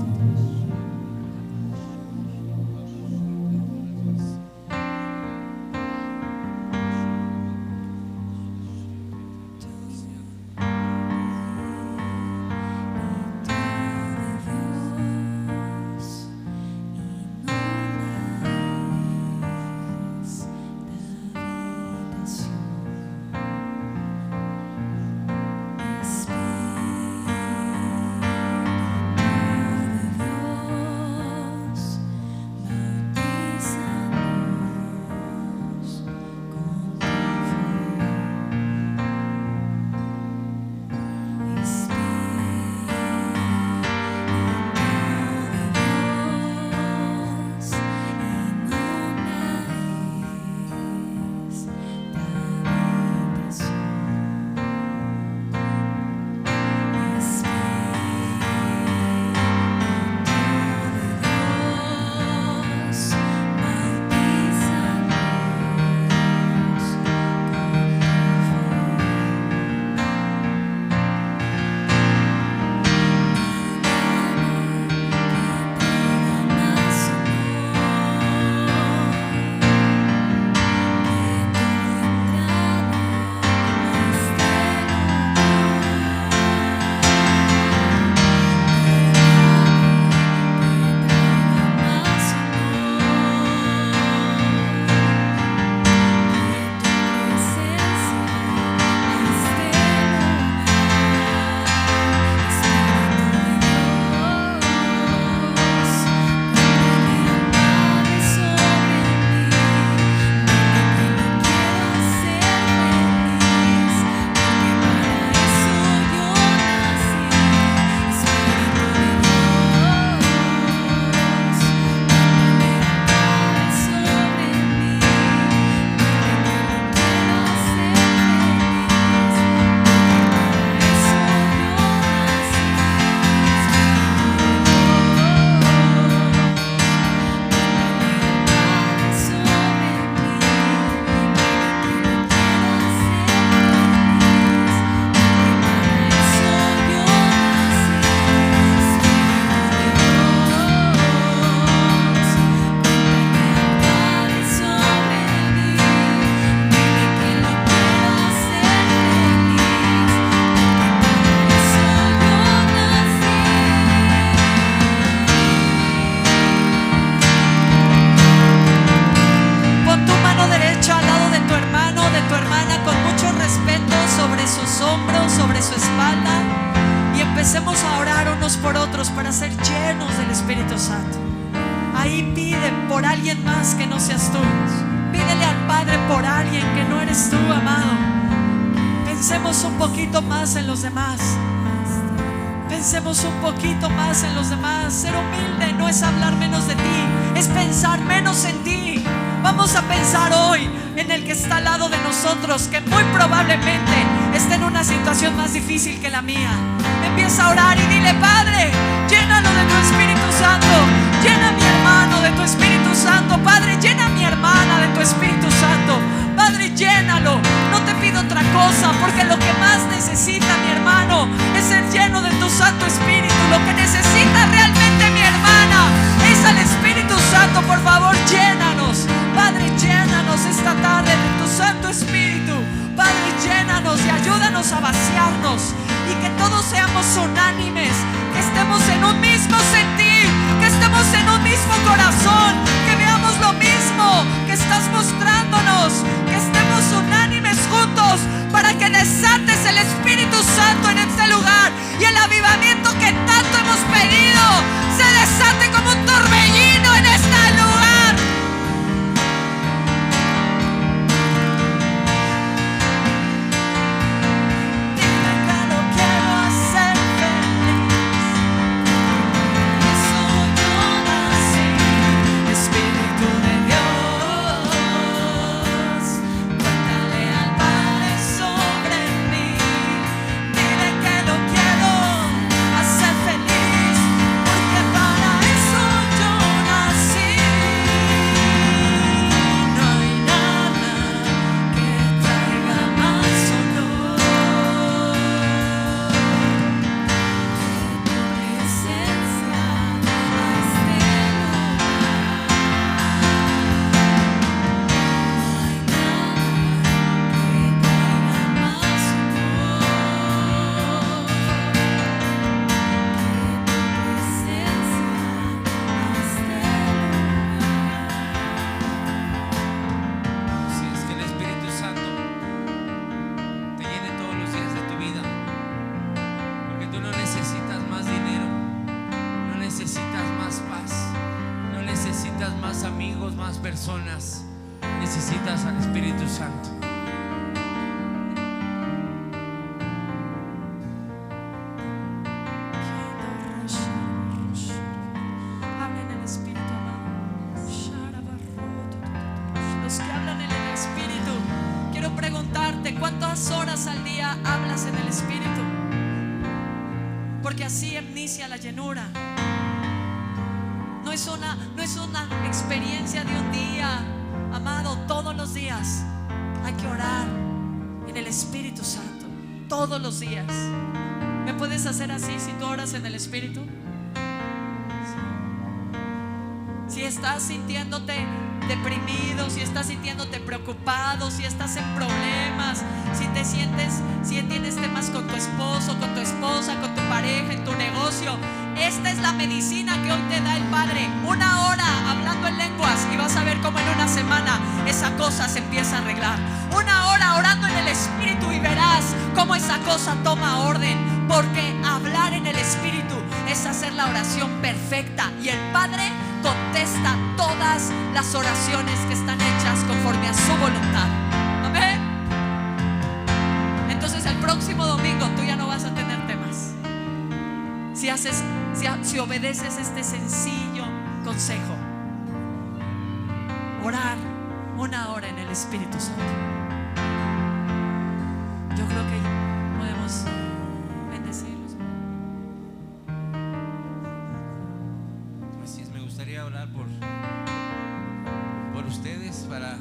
empecemos a orar unos por otros para ser llenos del Espíritu Santo. Ahí pide por alguien más que no seas tú. Pídele al Padre por alguien que no eres tú, amado. Pensemos un poquito más en los demás. Pensemos un poquito más en los demás. Ser humilde no es hablar menos de ti, es pensar menos en ti. Vamos a pensar hoy en el que está al lado de nosotros, que muy probablemente esté en una situación más difícil que la mía. Empieza a orar y dile: Padre, llénalo de tu Espíritu Santo. Llena a mi hermano de tu Espíritu Santo. Padre, llena a mi hermana de tu Espíritu Santo. Padre, llénalo. No te pido otra cosa, porque lo que más necesita mi hermano es ser lleno de tu Santo Espíritu. Lo que necesita realmente mi hermana es al Espíritu Santo. Por favor, llénanos. Padre, llénanos esta tarde de tu Santo Espíritu. Padre, llénanos y ayúdanos a vaciarnos, y que todos seamos unánimes, que estemos en un mismo sentir, que estemos en un mismo corazón, que veamos lo mismo que estás mostrándonos, que estemos unánimes juntos para que desates el Espíritu Santo en este lugar, y el avivamiento que tanto hemos pedido se desate como un torbellino en este lugar. Necesitas al Espíritu Santo. Hablen en el Espíritu, amado. Los que hablan en el Espíritu, quiero preguntarte: ¿cuántas horas al día hablas en el Espíritu? Porque así inicia la llenura. No es una experiencia de un día, amado. Todos los días hay que orar en el Espíritu Santo. Todos los días. ¿Me puedes hacer así si tú oras en el Espíritu? Si estás sintiéndote deprimido, si estás sintiéndote preocupado, si estás en problemas, si tienes temas con tu esposo, con tu esposa, con tu pareja, en tu negocio, esta es la medicina que hoy te da el Padre. 1 hora hablando en lenguas y vas a ver cómo en una semana esa cosa se empieza a arreglar. 1 hora orando en el Espíritu y verás cómo esa cosa toma orden, porque hablar en el Espíritu es hacer la oración perfecta, y el Padre contesta todas las oraciones que están hechas conforme a su voluntad. Amén. Entonces el próximo domingo tú ya no vas a tener temas si obedeces este sencillo consejo: orar 1 hora en el Espíritu Santo. Yo creo que podemos bendecirlos. Así es, me gustaría orar por ustedes para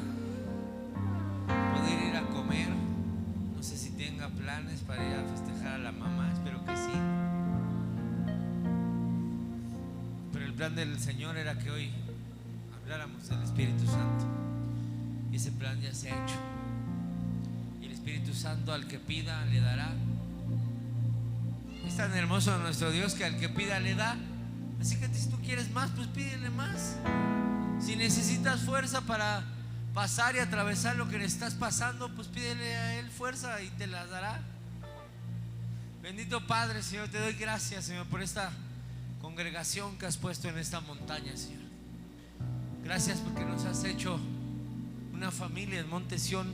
poder ir a comer. No sé si tenga planes para ir a festejar a la mamá, espero que sí. Pero el plan del Señor era que hoy habláramos del Espíritu Santo, y ese plan ya se ha hecho. Y el Espíritu Santo al que pida le dará. Es tan hermoso nuestro Dios que al que pida le da. Así que si tú quieres más, pues pídele más. Si necesitas fuerza para pasar y atravesar lo que le estás pasando, pues pídele a Él fuerza y te la dará. Bendito Padre, Señor, te doy gracias, Señor, por esta congregación que has puesto en esta montaña, Señor. Gracias porque nos has hecho una familia en Monte Sión,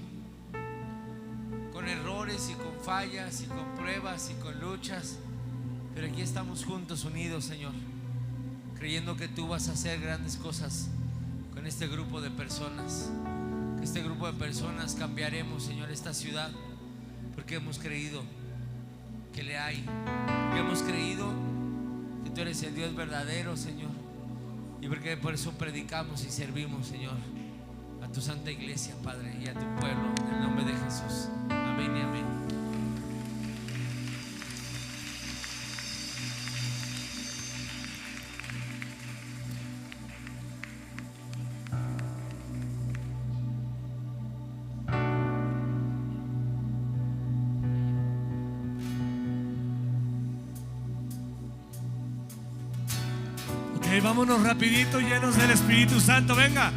con errores y con fallas y con pruebas y con luchas, pero aquí estamos juntos, unidos, Señor, creyendo que tú vas a hacer grandes cosas con este grupo de personas. Que este grupo de personas cambiaremos, Señor, esta ciudad, porque hemos creído que le hay, que hemos creído que tú eres el Dios verdadero, Señor, y porque por eso predicamos y servimos, Señor, a tu santa iglesia, Padre, y a tu pueblo, en el nombre de Jesús. Amén y amén. Ok, vámonos rapidito, llenos del Espíritu Santo. Venga.